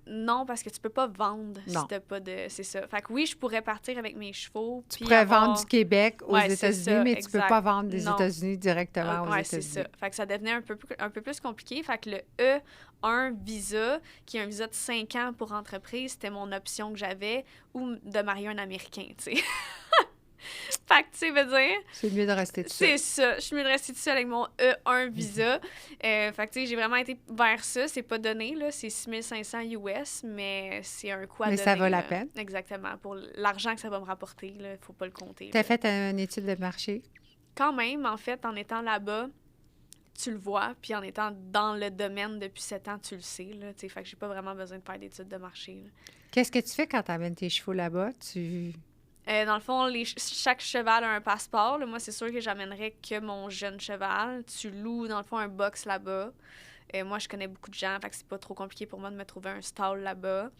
non, parce que tu peux pas vendre si t'as pas de... C'est ça. Fait que oui, je pourrais partir avec mes chevaux. Tu pourrais vendre du Québec aux États-Unis, ça, mais exact. tu peux pas vendre des États-Unis directement aux États-Unis. C'est ça. Fait que ça devenait un peu plus compliqué. Fait que le E1 visa, qui est un visa de 5 ans pour entreprise, c'était mon option que j'avais, ou de marier un Américain, tu sais. Fait que, tu sais, veut dire... C'est mieux de rester tout seul. C'est ça. Je suis mieux de rester tout seul avec mon E1 visa. Fait que, tu sais, j'ai vraiment été vers ça. C'est pas donné, là. C'est 6 500 US, mais c'est un coup à donner. Mais ça vaut la peine. Exactement. Pour l'argent que ça va me rapporter, là, faut pas le compter. T'as fait une étude de marché? Quand même, en fait, en étant là-bas, tu le vois, puis en étant dans le domaine depuis 7 ans, tu le sais, là. Tu sais, fait que j'ai pas vraiment besoin de faire d'études de marché, là. Qu'est-ce que tu fais quand tu amènes tes chevaux là-bas? Dans le fond, chaque cheval a un passeport. Là. Moi, c'est sûr que j'amènerais que mon jeune cheval. Tu loues, dans le fond, un box là-bas. Moi, je connais beaucoup de gens, fait que c'est pas trop compliqué pour moi de me trouver un stall là-bas.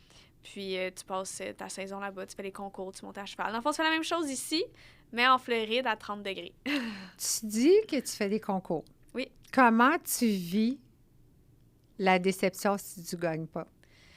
Puis, tu passes ta saison là-bas, tu fais les concours, tu montes à cheval. Dans le fond, tu fais la même chose ici, mais en Floride à 30 degrés. Tu dis que tu fais des concours. Oui. Comment tu vis la déception si tu gagnes pas?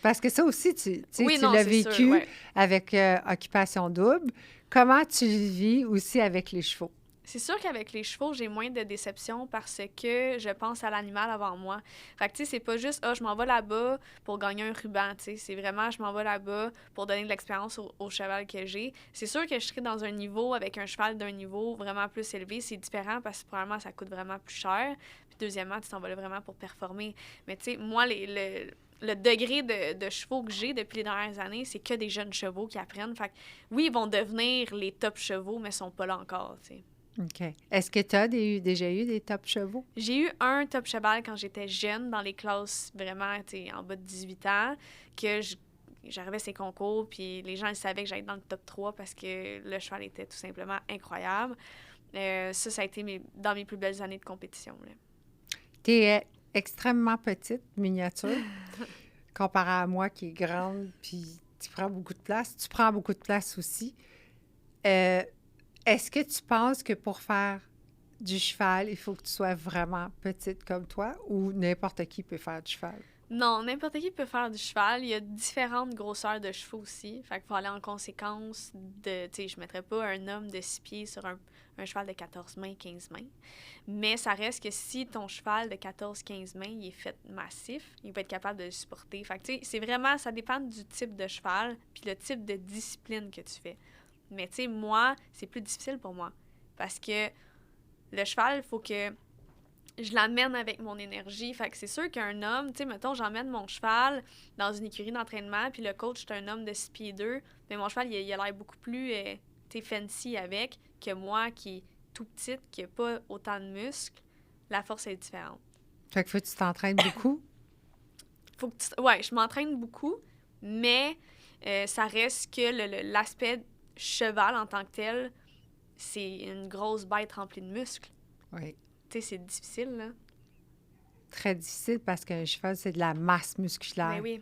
Parce que ça aussi, tu l'as vécu avec Occupation Double. Comment tu vis aussi avec les chevaux? C'est sûr qu'avec les chevaux, j'ai moins de déception parce que je pense à l'animal avant moi. Fait que, tu sais, c'est pas juste, je m'en vais là-bas pour gagner un ruban, tu sais. C'est vraiment, je m'en vais là-bas pour donner de l'expérience au cheval que j'ai. C'est sûr que je serai dans un niveau avec un cheval d'un niveau vraiment plus élevé. C'est différent parce que probablement, ça coûte vraiment plus cher. Puis deuxièmement, tu t'en vas là vraiment pour performer. Mais, tu sais, moi, le degré de chevaux que j'ai depuis les dernières années, c'est que des jeunes chevaux qui apprennent. Fait que, oui, ils vont devenir les top chevaux, mais ils sont pas là encore, tu sais. OK. Est-ce que tu as déjà eu des top chevaux? J'ai eu un top cheval quand j'étais jeune, dans les classes vraiment, tu sais, en bas de 18 ans, que j'arrivais à ces concours, puis les gens ils savaient que j'allais être dans le top 3 parce que le cheval était tout simplement incroyable. Ça a été dans mes plus belles années de compétition. Tu es extrêmement petite, miniature, comparé à moi qui est grande, puis tu prends beaucoup de place. Tu prends beaucoup de place aussi. Est-ce que tu penses que pour faire du cheval, il faut que tu sois vraiment petite comme toi ou n'importe qui peut faire du cheval? Non, n'importe qui peut faire du cheval. Il y a différentes grosseurs de chevaux aussi. Fait qu'il faut aller en conséquence de... Tu sais, je ne mettrais pas un homme de 6 pieds sur un cheval de 14 mains, 15 mains. Mais ça reste que si ton cheval de 14-15 mains, il est fait massif, il va être capable de le supporter. Fait que, tu sais, c'est vraiment... Ça dépend du type de cheval puis le type de discipline que tu fais. Mais, tu sais, moi, c'est plus difficile pour moi. Parce que le cheval, il faut que je l'amène avec mon énergie. Fait que c'est sûr qu'un homme, tu sais, mettons, j'emmène mon cheval dans une écurie d'entraînement, puis le coach, c'est un homme de 6 pieds 2, mais mon cheval, il a l'air beaucoup plus, tu sais, fancy avec que moi, qui est tout petite, qui n'a pas autant de muscles. La force est différente. Fait que faut que tu t'entraînes beaucoup? Ouais, je m'entraîne beaucoup, mais ça reste que l'aspect cheval en tant que tel, c'est une grosse bête remplie de muscles. Oui. Tu sais, c'est difficile, là. Très difficile parce qu'un cheval, c'est de la masse musculaire. Mais oui.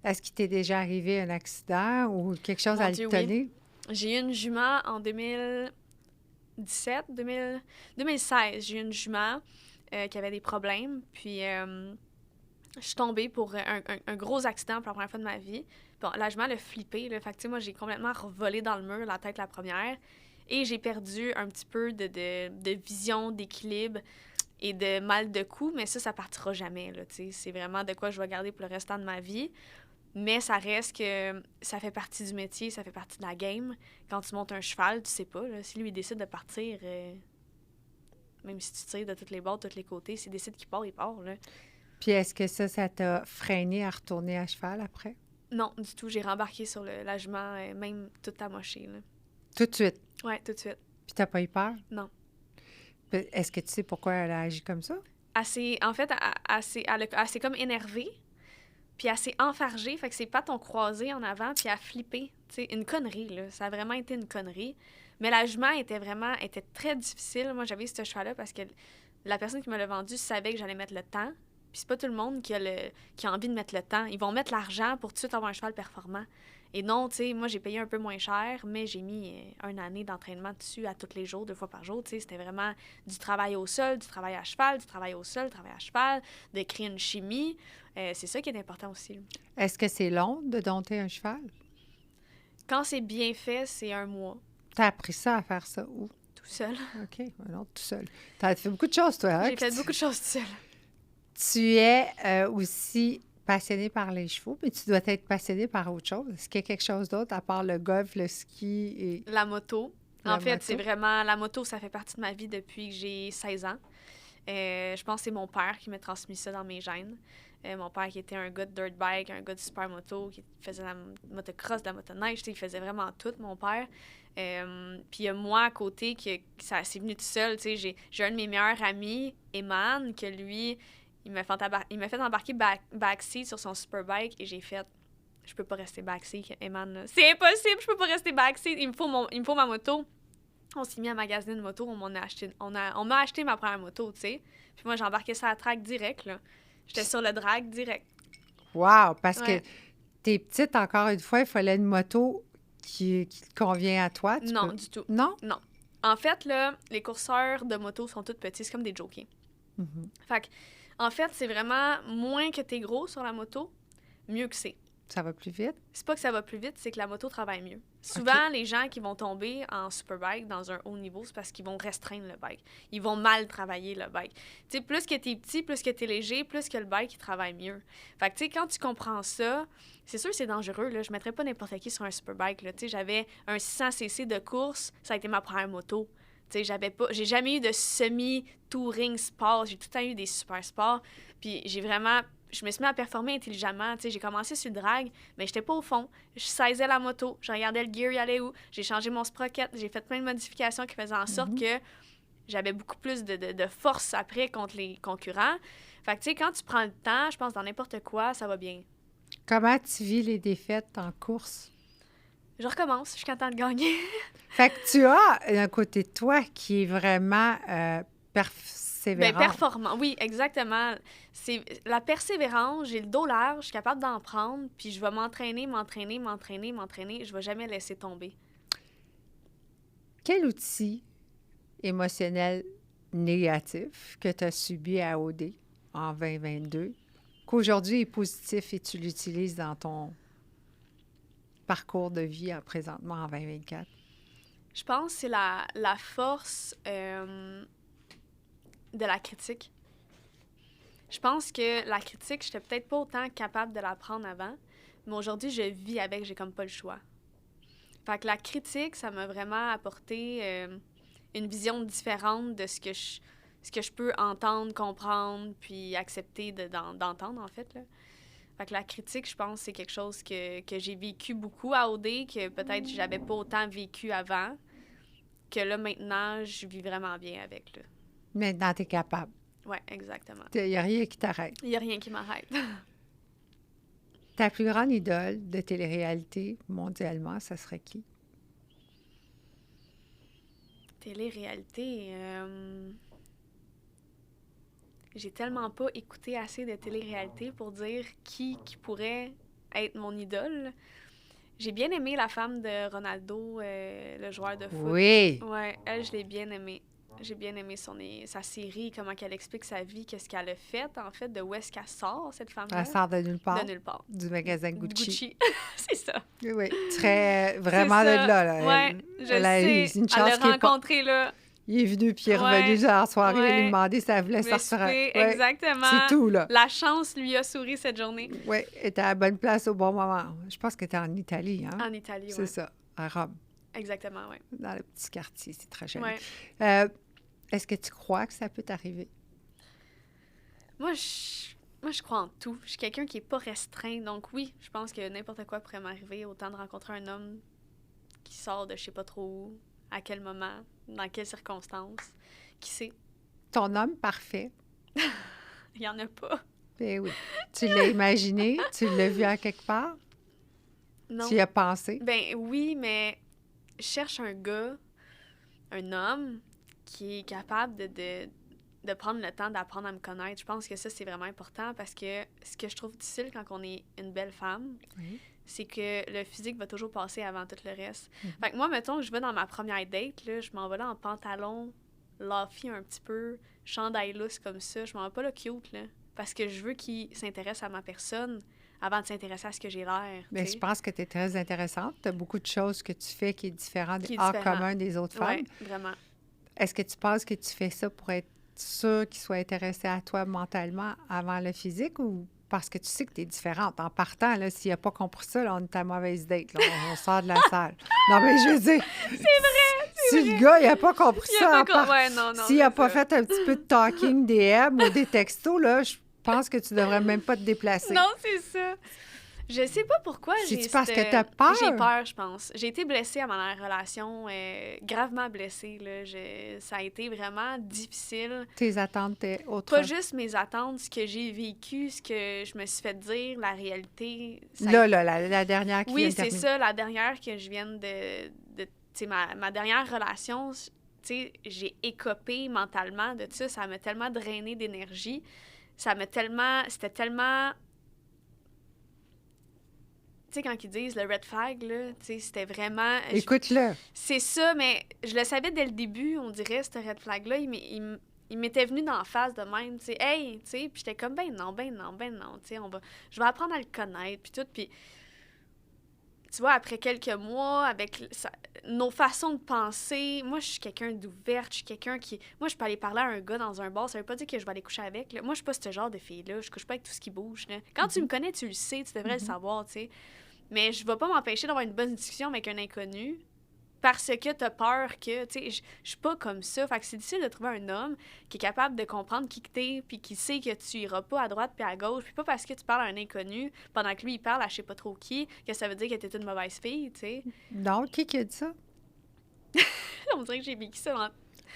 Est-ce qu'il t'est déjà arrivé un accident ou quelque chose à le tenir? Oui. J'ai eu une jument en 2019 2016, j'ai eu une jument qui avait des problèmes. Puis, je suis tombée pour un gros accident pour la première fois de ma vie. Bon, la jument, elle a flippé. Là, fait que, tu sais, moi, j'ai complètement revolé dans le mur, la tête la première. Et j'ai perdu un petit peu de vision, d'équilibre et de mal de cou. Mais ça partira jamais. Là, tu sais. C'est vraiment de quoi je vais garder pour le restant de ma vie. Mais ça reste que ça fait partie du métier, ça fait partie de la game. Quand tu montes un cheval, tu sais pas. Là, si lui, il décide de partir, même si tu tires de toutes les bords, de tous les côtés, s'il décide qu'il part, il part. Là. Puis est-ce que ça t'a freiné à retourner à cheval après? Non, du tout. J'ai rembarqué sur la jument, même toute amochée. Là. Tout de suite? Ouais, tout de suite. Puis t'as pas eu peur? Non. Est-ce que tu sais pourquoi elle a agi comme ça? En fait, elle s'est comme énervée, puis elle s'est enfargée, fait que ses pattes ont croisé en avant, puis elle a flippé. Tu sais, une connerie, là. Ça a vraiment été une connerie. Mais la jument était très difficile. Moi, j'avais ce cheval-là parce que la personne qui me l'a vendu savait que j'allais mettre le temps. Puis c'est pas tout le monde qui a envie de mettre le temps. Ils vont mettre l'argent pour tout de suite avoir un cheval performant. Et non, tu sais, moi, j'ai payé un peu moins cher, mais j'ai mis une année d'entraînement dessus à tous les jours, 2 fois par jour. Tu sais, c'était vraiment du travail au sol, du travail à cheval, du travail au sol, du travail à cheval, de créer une chimie. C'est ça qui est important aussi. Est-ce que c'est long de dompter un cheval? Quand c'est bien fait, c'est 1 mois. T'as appris ça à faire ça où? Tout seul. OK, non, tout seul. T'as fait beaucoup de choses, toi. Hein? J'ai fait beaucoup de choses tout seul. Tu es aussi passionné par les chevaux, mais tu dois être passionné par autre chose. Est-ce qu'il y a quelque chose d'autre à part le golf, le ski et... La moto. En fait, c'est vraiment... La moto, ça fait partie de ma vie depuis que j'ai 16 ans. Je pense que c'est mon père qui m'a transmis ça dans mes gènes. Mon père qui était un gars de dirt bike, un gars de super moto, qui faisait la motocross, de la motoneige, il faisait vraiment tout, mon père. Puis il y a moi à côté, ça s'est venu tout seul. J'ai un de mes meilleurs amis, Eman, que lui, il m'a fait embarquer backseat sur son superbike et j'ai fait... Je peux pas rester backseat, Eman. Là. C'est impossible, je peux pas rester backseat. Il me faut ma moto. On s'est mis à magasiner une moto, on m'a acheté ma première moto, tu sais. Puis moi, j'ai embarqué ça à la track direct, là. J'étais sur le drag direct. Wow! Parce que t'es petite, encore une fois, il fallait une moto qui te convient à toi. Non, du tout. Non? Non. En fait, là, les courseurs de moto sont tous petits. C'est comme des jockeys. Fait que, en fait, c'est vraiment moins que t'es gros sur la moto, mieux que c'est. Ça va plus vite? C'est pas que ça va plus vite, c'est que la moto travaille mieux. Souvent, les gens qui vont tomber en superbike dans un haut niveau, c'est parce qu'ils vont restreindre le bike. Ils vont mal travailler le bike. Tu sais, plus que t'es petit, plus que t'es léger, plus que le bike, il travaille mieux. Fait que, tu sais, quand tu comprends ça, c'est sûr que c'est dangereux, là. Je mettrais pas n'importe qui sur un superbike, là. Tu sais, j'avais un 600cc de course, ça a été ma première moto. Tu sais, j'ai jamais eu de semi-touring sport. J'ai tout le temps eu des super sports. Puis je me suis mis à performer intelligemment. Tu sais, j'ai commencé sur le drag, mais j'étais pas au fond. Je saisais la moto, je regardais le gear, il allait où. J'ai changé mon sprocket, j'ai fait plein de modifications qui faisaient en sorte que j'avais beaucoup plus de force après contre les concurrents. Fait que, tu sais, quand tu prends le temps, je pense dans n'importe quoi, ça va bien. Comment tu vis les défaites en course? Je recommence, je suis contente de gagner. Fait que tu as un côté de toi qui est vraiment persévérant. Bien, performant, oui, exactement. C'est la persévérance, j'ai le dos large, je suis capable d'en prendre, puis je vais m'entraîner. Je vais jamais laisser tomber. Quel outil émotionnel négatif que tu as subi à OD en 2022, qu'aujourd'hui est positif et tu l'utilises dans ton parcours de vie présentement en 2024? Je pense que c'est la force de la critique. Je pense que la critique, j'étais peut-être pas autant capable de la prendre avant, mais aujourd'hui, je vis avec, j'ai comme pas le choix. Fait que la critique, ça m'a vraiment apporté une vision différente de ce que je peux entendre, comprendre, puis accepter d'entendre, en fait, là. Fait que la critique, je pense, c'est quelque chose que j'ai vécu beaucoup à OD, que peut-être j'avais pas autant vécu avant, que là, maintenant, je vis vraiment bien avec, là. Maintenant, tu es capable. Oui, exactement. Il n'y a rien qui t'arrête. Il n'y a rien qui m'arrête. Ta plus grande idole de télé-réalité mondialement, ça serait qui? Télé-réalité... J'ai tellement pas écouté assez de télé-réalité pour dire qui pourrait être mon idole. J'ai bien aimé la femme de Ronaldo, le joueur de foot. Oui. Ouais, elle, je l'ai bien aimée. J'ai bien aimé sa série, comment qu'elle explique sa vie, qu'est-ce qu'elle a fait, en fait, de où est-ce qu'elle sort, cette femme-là. Elle sort de nulle part. De nulle part. Du magasin Gucci. C'est ça. Oui, vraiment C'est de ça. là. Là. Ouais, Elle a eu une chance elle l'a rencontré, là. Il est venu, puis il est revenu genre, en soirée, ouais. il lui demandé si elle voulait sortir. Ouais, exactement. C'est tout, là. La chance lui a souri cette journée. Oui, elle était à la bonne place au bon moment. Je pense qu'elle était en Italie, hein? En Italie, oui. C'est ça, à Rome. Exactement, oui. Dans le petit quartier, c'est très joli. Ouais. Est-ce que tu crois que ça peut t'arriver? Moi, je crois en tout. Je suis quelqu'un qui n'est pas restreint. Donc oui, je pense que n'importe quoi pourrait m'arriver. Autant de rencontrer un homme qui sort de je sais pas trop où, à quel moment, dans quelles circonstances. Qui sait? Ton homme parfait. Il n'y en a pas. Ben oui. Tu l'as imaginé? Tu l'as vu à quelque part? Non. Tu y as pensé? Ben oui, mais je cherche un gars, un homme, qui est capable de prendre le temps d'apprendre à me connaître. Je pense que ça, c'est vraiment important parce que ce que je trouve difficile quand on est une belle femme, c'est que le physique va toujours passer avant tout le reste. Fait que moi, mettons que je vais dans ma première date, là, je m'en vais là en pantalon, luffy un petit peu, chandail lousse comme ça. Je m'en vais pas là cute, là, parce que je veux qu'il s'intéresse à ma personne avant de s'intéresser à ce que j'ai l'air. Mais je pense que tu es très intéressante. Tu as beaucoup de choses que tu fais qui est différent hors commun des autres femmes. Oui, vraiment. Est-ce que tu penses que tu fais ça pour être sûr qu'il soit intéressé à toi mentalement avant le physique ou parce que tu sais que tu es différente? En partant, là, s'il n'a pas compris ça, là, on est à mauvaise date. Là, on sort de la salle. Non, mais je veux dire... C'est vrai! Si le gars, il n'a pas compris ça, s'il n'a pas fait un petit peu de talking DM ou des textos, là, je pense que tu devrais même pas te déplacer. Non, c'est ça. Je sais pas pourquoi C'est-tu parce que t'as peur? J'ai peur, je pense. J'ai été blessée à ma dernière relation, gravement blessée. Là. Ça a été vraiment difficile. Tes attentes étaient autres? Pas juste mes attentes, ce que j'ai vécu, ce que je me suis fait dire, la réalité. La dernière qui vient de terminer. Oui, c'est ça, la dernière que je viens de tu sais, ma dernière relation, tu sais, j'ai écopé mentalement de ça. Ça m'a tellement drainé d'énergie. C'était tellement... Tu sais, quand ils disent le red flag, là, tu sais, c'était vraiment... Écoute-le. C'est ça, mais je le savais dès le début, on dirait, ce red flag-là. Il m'était venu d'en face de même, tu sais, « Hey! » Tu sais, puis j'étais comme « Ben non, tu sais, je vais apprendre à le connaître, puis tout. » Puis, tu vois, après quelques mois, avec nos façons de penser, moi, je suis quelqu'un d'ouverte, je suis quelqu'un qui... Moi, je peux aller parler à un gars dans un bar, ça veut pas dire que je vais aller coucher avec, là. Moi, je suis pas ce genre de fille-là, je couche pas avec tout ce qui bouge, là. Quand tu me connais, tu le sais, tu devrais le savoir, tu sais. Mais je vais pas m'empêcher d'avoir une bonne discussion avec un inconnu parce que t'as peur que, tu sais, je suis pas comme ça. Fait que c'est difficile de trouver un homme qui est capable de comprendre qui que t'es puis qui sait que tu iras pas à droite puis à gauche. Puis pas parce que tu parles à un inconnu pendant que lui, il parle à je sais pas trop qui, que ça veut dire que t'es une mauvaise fille, tu sais. Non, qui a dit ça? On dirait que j'ai vécu ça.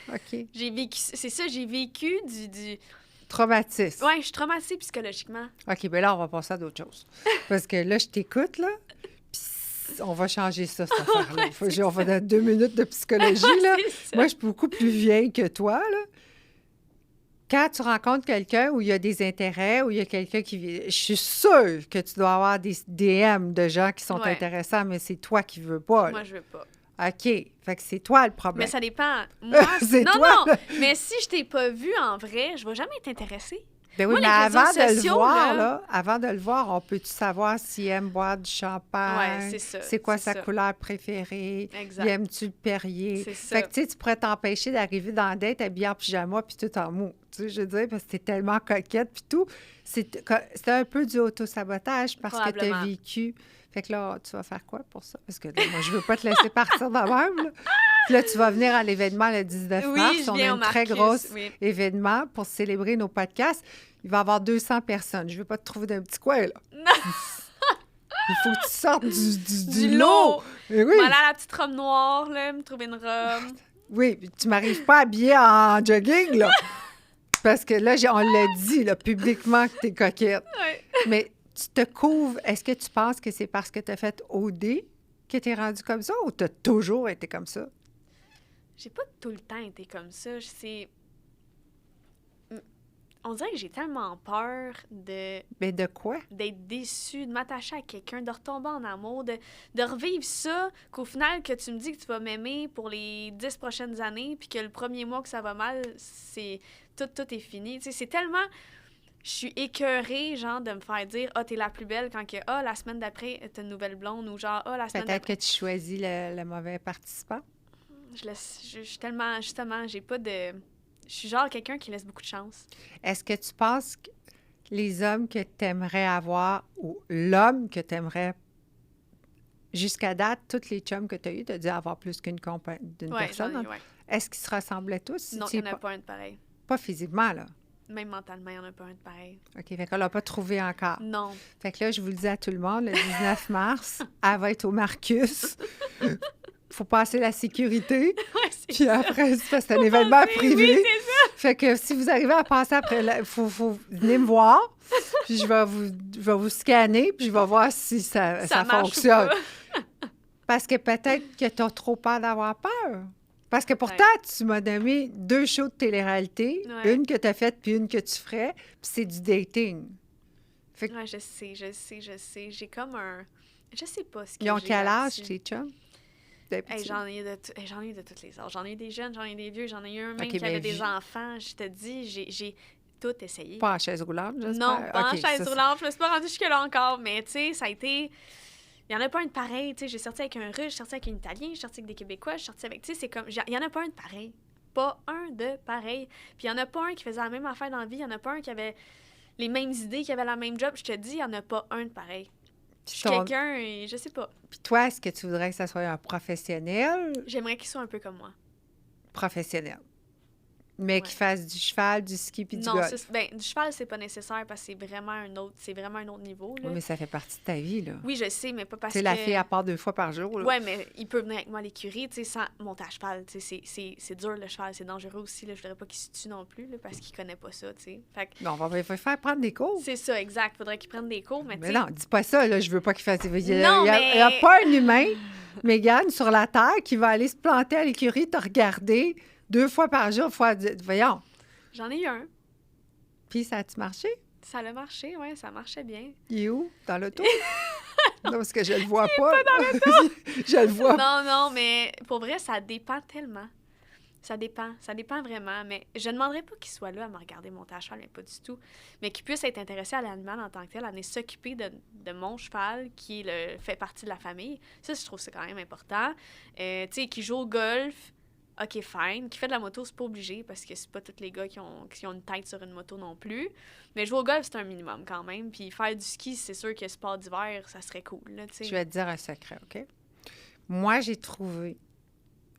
OK. J'ai vécu du... Traumatisme. Ouais, je suis traumatisée psychologiquement. OK, bien là, on va passer à d'autres choses. Parce que là, je t'écoute, là, puis on va changer ça, cette affaire-là. On va dans 2 minutes de psychologie, là. Moi, je suis beaucoup plus vieille que toi, là. Quand tu rencontres quelqu'un où il y a des intérêts, où il y a quelqu'un qui... Je suis sûre que tu dois avoir des DM de gens qui sont intéressants, mais c'est toi qui veux pas, là. Moi, je veux pas. OK. Fait que c'est toi le problème. Mais ça dépend. Moi, c'est non, toi, non. Mais si je t'ai pas vu en vrai, je vais jamais t'intéresser. Ben oui, moi, mais avant de le voir, là, avant de le voir, on peut-tu savoir s'il aime boire du champagne? Oui, c'est ça. C'est quoi sa couleur préférée? Exact. Il aime-tu le Perrier? C'est ça. Fait que, tu sais, tu pourrais t'empêcher d'arriver dans la date habillée en pyjama puis tout en mou. Tu sais, je veux dire, parce que t'es tellement coquette puis tout. C'est un peu du auto-sabotage parce que tu as vécu. Fait que là, tu vas faire quoi pour ça? Parce que là, moi, je veux pas te laisser partir de même, là. Puis là, tu vas venir à l'événement le 19 mars. Je on viens a au un très Marcus, gros événement pour célébrer nos podcasts. Il va y avoir 200 personnes. Je ne veux pas te trouver d'un petit coin, là. Non. Il faut que tu sortes du lot. Oui. Voilà la petite robe noire, là, me trouver une robe. Oui, puis tu m'arrives pas habillée en jogging, là. Parce que là, on l'a dit, là, publiquement, que tu es coquette. Oui. Mais tu te couvres. Est-ce que tu penses que c'est parce que tu as fait OD que tu es rendu comme ça ou tu as toujours été comme ça? J'ai pas tout le temps été comme ça. On dirait que j'ai tellement peur Mais de quoi? d'être déçue, de m'attacher à quelqu'un, de retomber en amour, de revivre ça, qu'au final, que tu me dis que tu vas m'aimer pour les 10 prochaines années, puis que le premier mois que ça va mal, c'est tout est fini. Tu sais, c'est tellement... Je suis écœurée, genre, de me faire dire « Ah, t'es la plus belle » quand que « Ah, la semaine d'après, t'as une nouvelle blonde » ou genre « Ah, la semaine Peut-être d'après... » que tu choisis le mauvais participant. Je suis tellement... Justement, j'ai pas de... Je suis genre quelqu'un qui laisse beaucoup de chance. Est-ce que tu penses que les hommes que tu aimerais avoir ou l'homme que tu aimerais, jusqu'à date, tous les chums que tu as eus, tu as dû avoir plus d'une personne, hein? Ouais. Est-ce qu'ils se ressemblaient tous? Si Non, tu il n'y en es a pas un de pareil. pas physiquement, là. Même mentalement, il n'y en a pas un de pareil. OK, fait qu'on l'a pas trouvé encore. Non. Fait que là, je vous le dis à tout le monde, le 19 mars, elle va être au Marcus. Faut passer la sécurité. Ouais, c'est Puis ça. après, c'est un événement passer, privé. oui, c'est ça. Fait que si vous arrivez à passer après, il faut venir me voir. Puis je vais vous scanner, puis je vais voir si ça marche fonctionne. ou pas. Parce que peut-être que tu as trop peur d'avoir peur. Parce que pourtant, tu m'as nommé 2 shows de télé-réalité, Ouais. une que tu as faite puis une que tu ferais, puis c'est du dating. Fait que Ouais, je sais. J'ai comme un... Je sais pas ce que ils ont j'ai quel âge, là-dessus. tes chums? Hey, j'en ai de tous les âges. J'en ai des jeunes, j'en ai des vieux, j'en ai eu un même OK, qui ben, avait des enfants. Je te dis, j'ai tout essayé. Pas en chaise roulante, j'espère? Non, pas en OK, chaise ça, roulante. Je me suis pas rendue jusque-là encore, mais tu sais, ça a été... Il y en a pas un de pareil, tu sais. J'ai sorti avec un Russe, j'ai sorti avec un Italien, j'ai sorti avec des Québécois, j'ai sorti avec... Tu sais, c'est comme... Il y en a pas un de pareil. Pas un de pareil. Puis il y en a pas un qui faisait la même affaire dans la vie. Il y en a pas un qui avait les mêmes idées, qui avait la même job. Je te dis, il y en a pas un de pareil. Je suis quelqu'un, et je sais pas. Puis toi, est-ce que tu voudrais que ça soit un professionnel? J'aimerais qu'il soit un peu comme moi. Professionnel. Mais Ouais. qui fasse du cheval, du ski puis du Non, golf. du cheval, c'est pas nécessaire parce que c'est vraiment un autre niveau. Là. Oui, mais ça fait partie de ta vie, là. Oui, je sais, mais pas parce Tu sais, que... la fille, à part 2 fois par jour, là. Ouais, mais il peut venir avec moi à l'écurie, tu sais, sans monter à cheval. Tu sais, c'est dur, le cheval, c'est dangereux aussi. Là. Je voudrais pas qu'il se tue non plus, là, parce qu'il connaît pas ça, tu sais. Fait que Non, on va faire prendre des cours. c'est ça, exact. Faudrait qu'il prenne des cours, mais tu Mais sais... non, dis pas ça, là. Je veux pas qu'il fasse... Il y Non, a mais- pas un humain, Mégane, sur la Terre, qui va aller se planter à l'écurie, te regarder 2 fois par jour, voyons. J'en ai eu un. Puis ça a-tu marché? Ça a marché, ouais, ça marchait bien. Il est où? Dans l'auto? Non, parce que je le vois pas. Je le vois. Non, mais pour vrai, ça dépend tellement. Ça dépend vraiment. Mais je ne demanderais pas qu'il soit là à me regarder monter à cheval, mais pas du tout. Mais qu'il puisse être intéressé à l'animal en tant que tel, à venir s'occuper de mon cheval qui fait partie de la famille. Ça, je trouve que c'est quand même important. Tu sais, qui joue au golf, OK, fine. Qui fait de la moto, c'est pas obligé parce que c'est pas tous les gars qui ont une tête sur une moto non plus. Mais jouer au golf, c'est un minimum quand même. Puis faire du ski, c'est sûr que sport d'hiver, ça serait cool, là, tu sais. Je vais te dire un secret, OK? Moi, j'ai trouvé,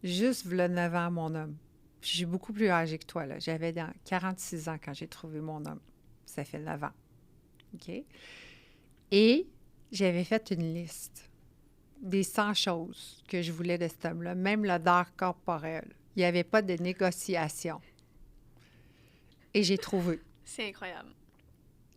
juste v'là 9 ans, mon homme. J'ai beaucoup plus âgé que toi, là. J'avais 46 ans quand j'ai trouvé mon homme. Ça fait 9 ans. OK? Et j'avais fait une liste des 100 choses que je voulais de cet homme-là, même l'odeur corporelle. Il n'y avait pas de négociation. Et j'ai trouvé. C'est incroyable.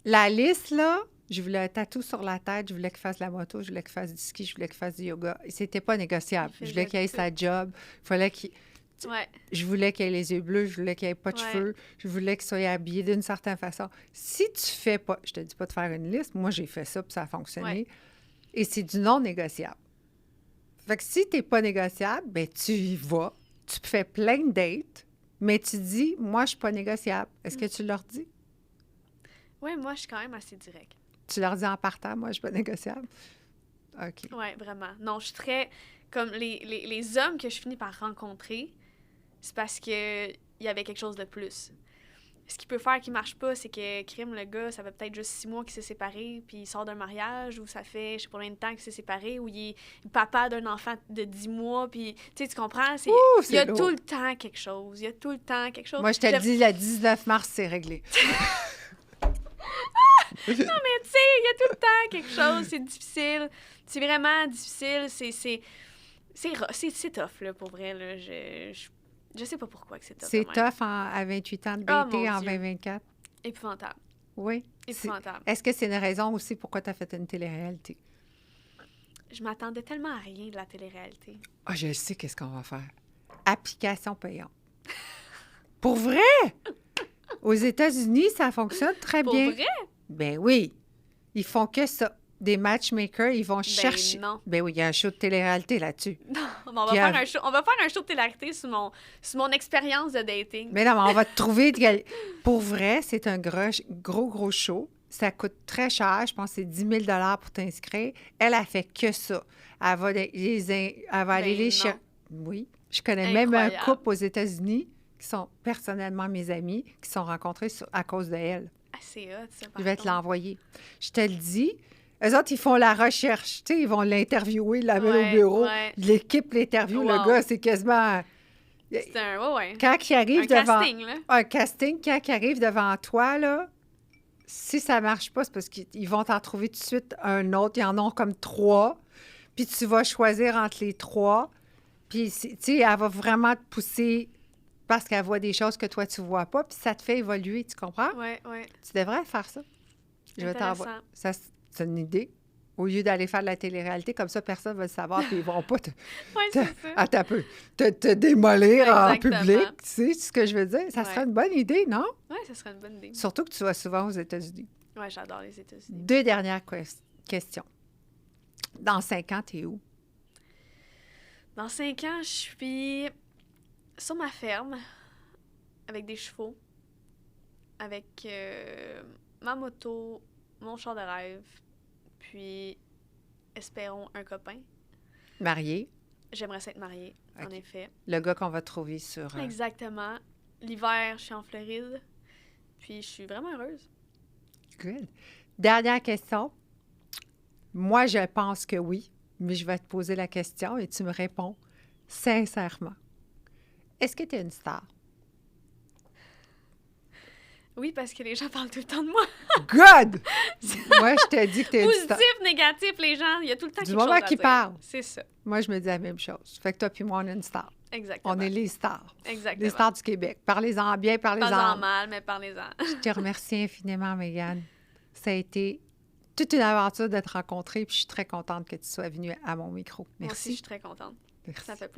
La liste, là, je voulais un tatou sur la tête, je voulais qu'il fasse de la moto, je voulais qu'il fasse du ski, je voulais qu'il fasse du yoga. C'était pas négociable. Il Je voulais qu'il ait sa job. Ouais. Je voulais qu'il ait les yeux bleus, je voulais qu'il ait pas de Ouais. cheveux, je voulais qu'il soit habillé d'une certaine façon. Si tu fais pas, je te dis pas de faire une liste, moi j'ai fait ça puis ça a fonctionné. Ouais. Et c'est du non négociable. Fait que si t'es pas négociable, ben tu y vas, tu fais plein de dates, mais tu dis, moi je suis pas négociable. Est-ce que tu leur dis? Ouais, moi, je suis quand même assez directe. Tu leur dis en partant, moi je suis pas négociable? OK. Ouais, vraiment. Non, je suis très... Comme les hommes que je finis par rencontrer, c'est parce que il y avait quelque chose de plus. Ce qui peut faire qui marche pas, c'est que crime, le gars, ça fait peut-être juste 6 mois qu'il s'est séparé, puis il sort d'un mariage, ou ça fait je sais pas combien de temps qu'il s'est séparé, ou il est papa d'un enfant de 10 mois, puis tu sais, tu comprends? Ouh, Il y a c'est lourd. tout le temps quelque chose. Il y a tout le temps quelque chose. Moi je te le dis, le 19 mars, c'est réglé. Non, mais tu sais, il y a tout le temps quelque chose. C'est difficile. C'est vraiment difficile. C'est tough, là, pour vrai. Là. Je sais pas pourquoi que c'est tough. C'est de même. tough à 28 ans de Oh, dater mon en Dieu. 2024? Épouvantable. Oui. C'est- Épouvantable. Est-ce que c'est une raison aussi pourquoi tu as fait une télé-réalité? Je m'attendais tellement à rien de la télé-réalité. Ah, je sais qu'est-ce qu'on va faire. Application payante. Pour vrai? Aux États-Unis, ça fonctionne très Pour bien. vrai? Ben oui. Ils font que ça. Des matchmakers, ils vont chercher. Non. Ben oui, il y a un show de télé-réalité là-dessus. Non, mais on va Puis faire un show. On va faire un show de télé-réalité sur mon expérience de dating. Mais non, mais on va te trouver. Pour vrai, c'est un gros show. Ça coûte très cher. Je pense que c'est 10 000 pour t'inscrire. Elle a fait que ça. Elle va, elle va aller les chercher. Oui. Je connais même un couple aux États-Unis qui sont personnellement mes amis, qui sont rencontrés à cause de elle. Ah, c'est hot, ça. Je vais te l'envoyer. Je te le dis. Eux autres, ils font la recherche. Tu sais, ils vont l'interviewer, l'amener au bureau. Ouais. L'équipe l'interview. Wow. Le gars, c'est quasiment... C'est un... Ouais. Quand il arrive devant... casting, là. Un casting. Quand il arrive devant toi, là, si ça marche pas, c'est parce qu'ils vont t'en trouver tout de suite un autre. Ils en ont comme 3. Puis tu vas choisir entre les 3. Puis, tu sais, elle va vraiment te pousser parce qu'elle voit des choses que toi, tu vois pas. Puis ça te fait évoluer, tu comprends? Oui. Tu devrais faire ça. Je vais t'envoyer. Ça, c'est une idée. Au lieu d'aller faire de la télé-réalité, comme ça, personne ne va le savoir, puis ils vont pas te démolir en public. Tu sais ce que je veux dire? Ça serait une bonne idée, non? Oui, ça serait une bonne idée. Surtout que tu vas souvent aux États-Unis. Oui, j'adore les États-Unis. 2 dernières questions. Dans 5 ans, t'es où? Dans 5 ans, je suis sur ma ferme, avec des chevaux, avec ma moto, mon char de rêve, puis espérons un copain. Mariée? J'aimerais ça être mariée, en effet. Le gars qu'on va trouver sur... Exactement. L'hiver, je suis en Floride, puis je suis vraiment heureuse. Good. Dernière question. Moi, je pense que oui, mais je vais te poser la question et tu me réponds sincèrement. Est-ce que tu es une star? Oui, parce que les gens parlent tout le temps de moi. Good! Moi, je t'ai dit que tu es une star. Positif, négatif, les gens, il y a tout le temps quelque chose à dire. Du moment qu'ils parlent. C'est ça. Moi, je me dis la même chose. Fait que toi puis moi, on est une star. Exactement. On est les stars. Exactement. Les stars du Québec. Parlez-en bien, parlez-en mal, mais parlez-en. Je te remercie infiniment, Mégane. Ça a été toute une aventure de te rencontrer, puis je suis très contente que tu sois venue à mon micro. Merci. Moi aussi, je suis très contente. Merci. Ça fait plaisir.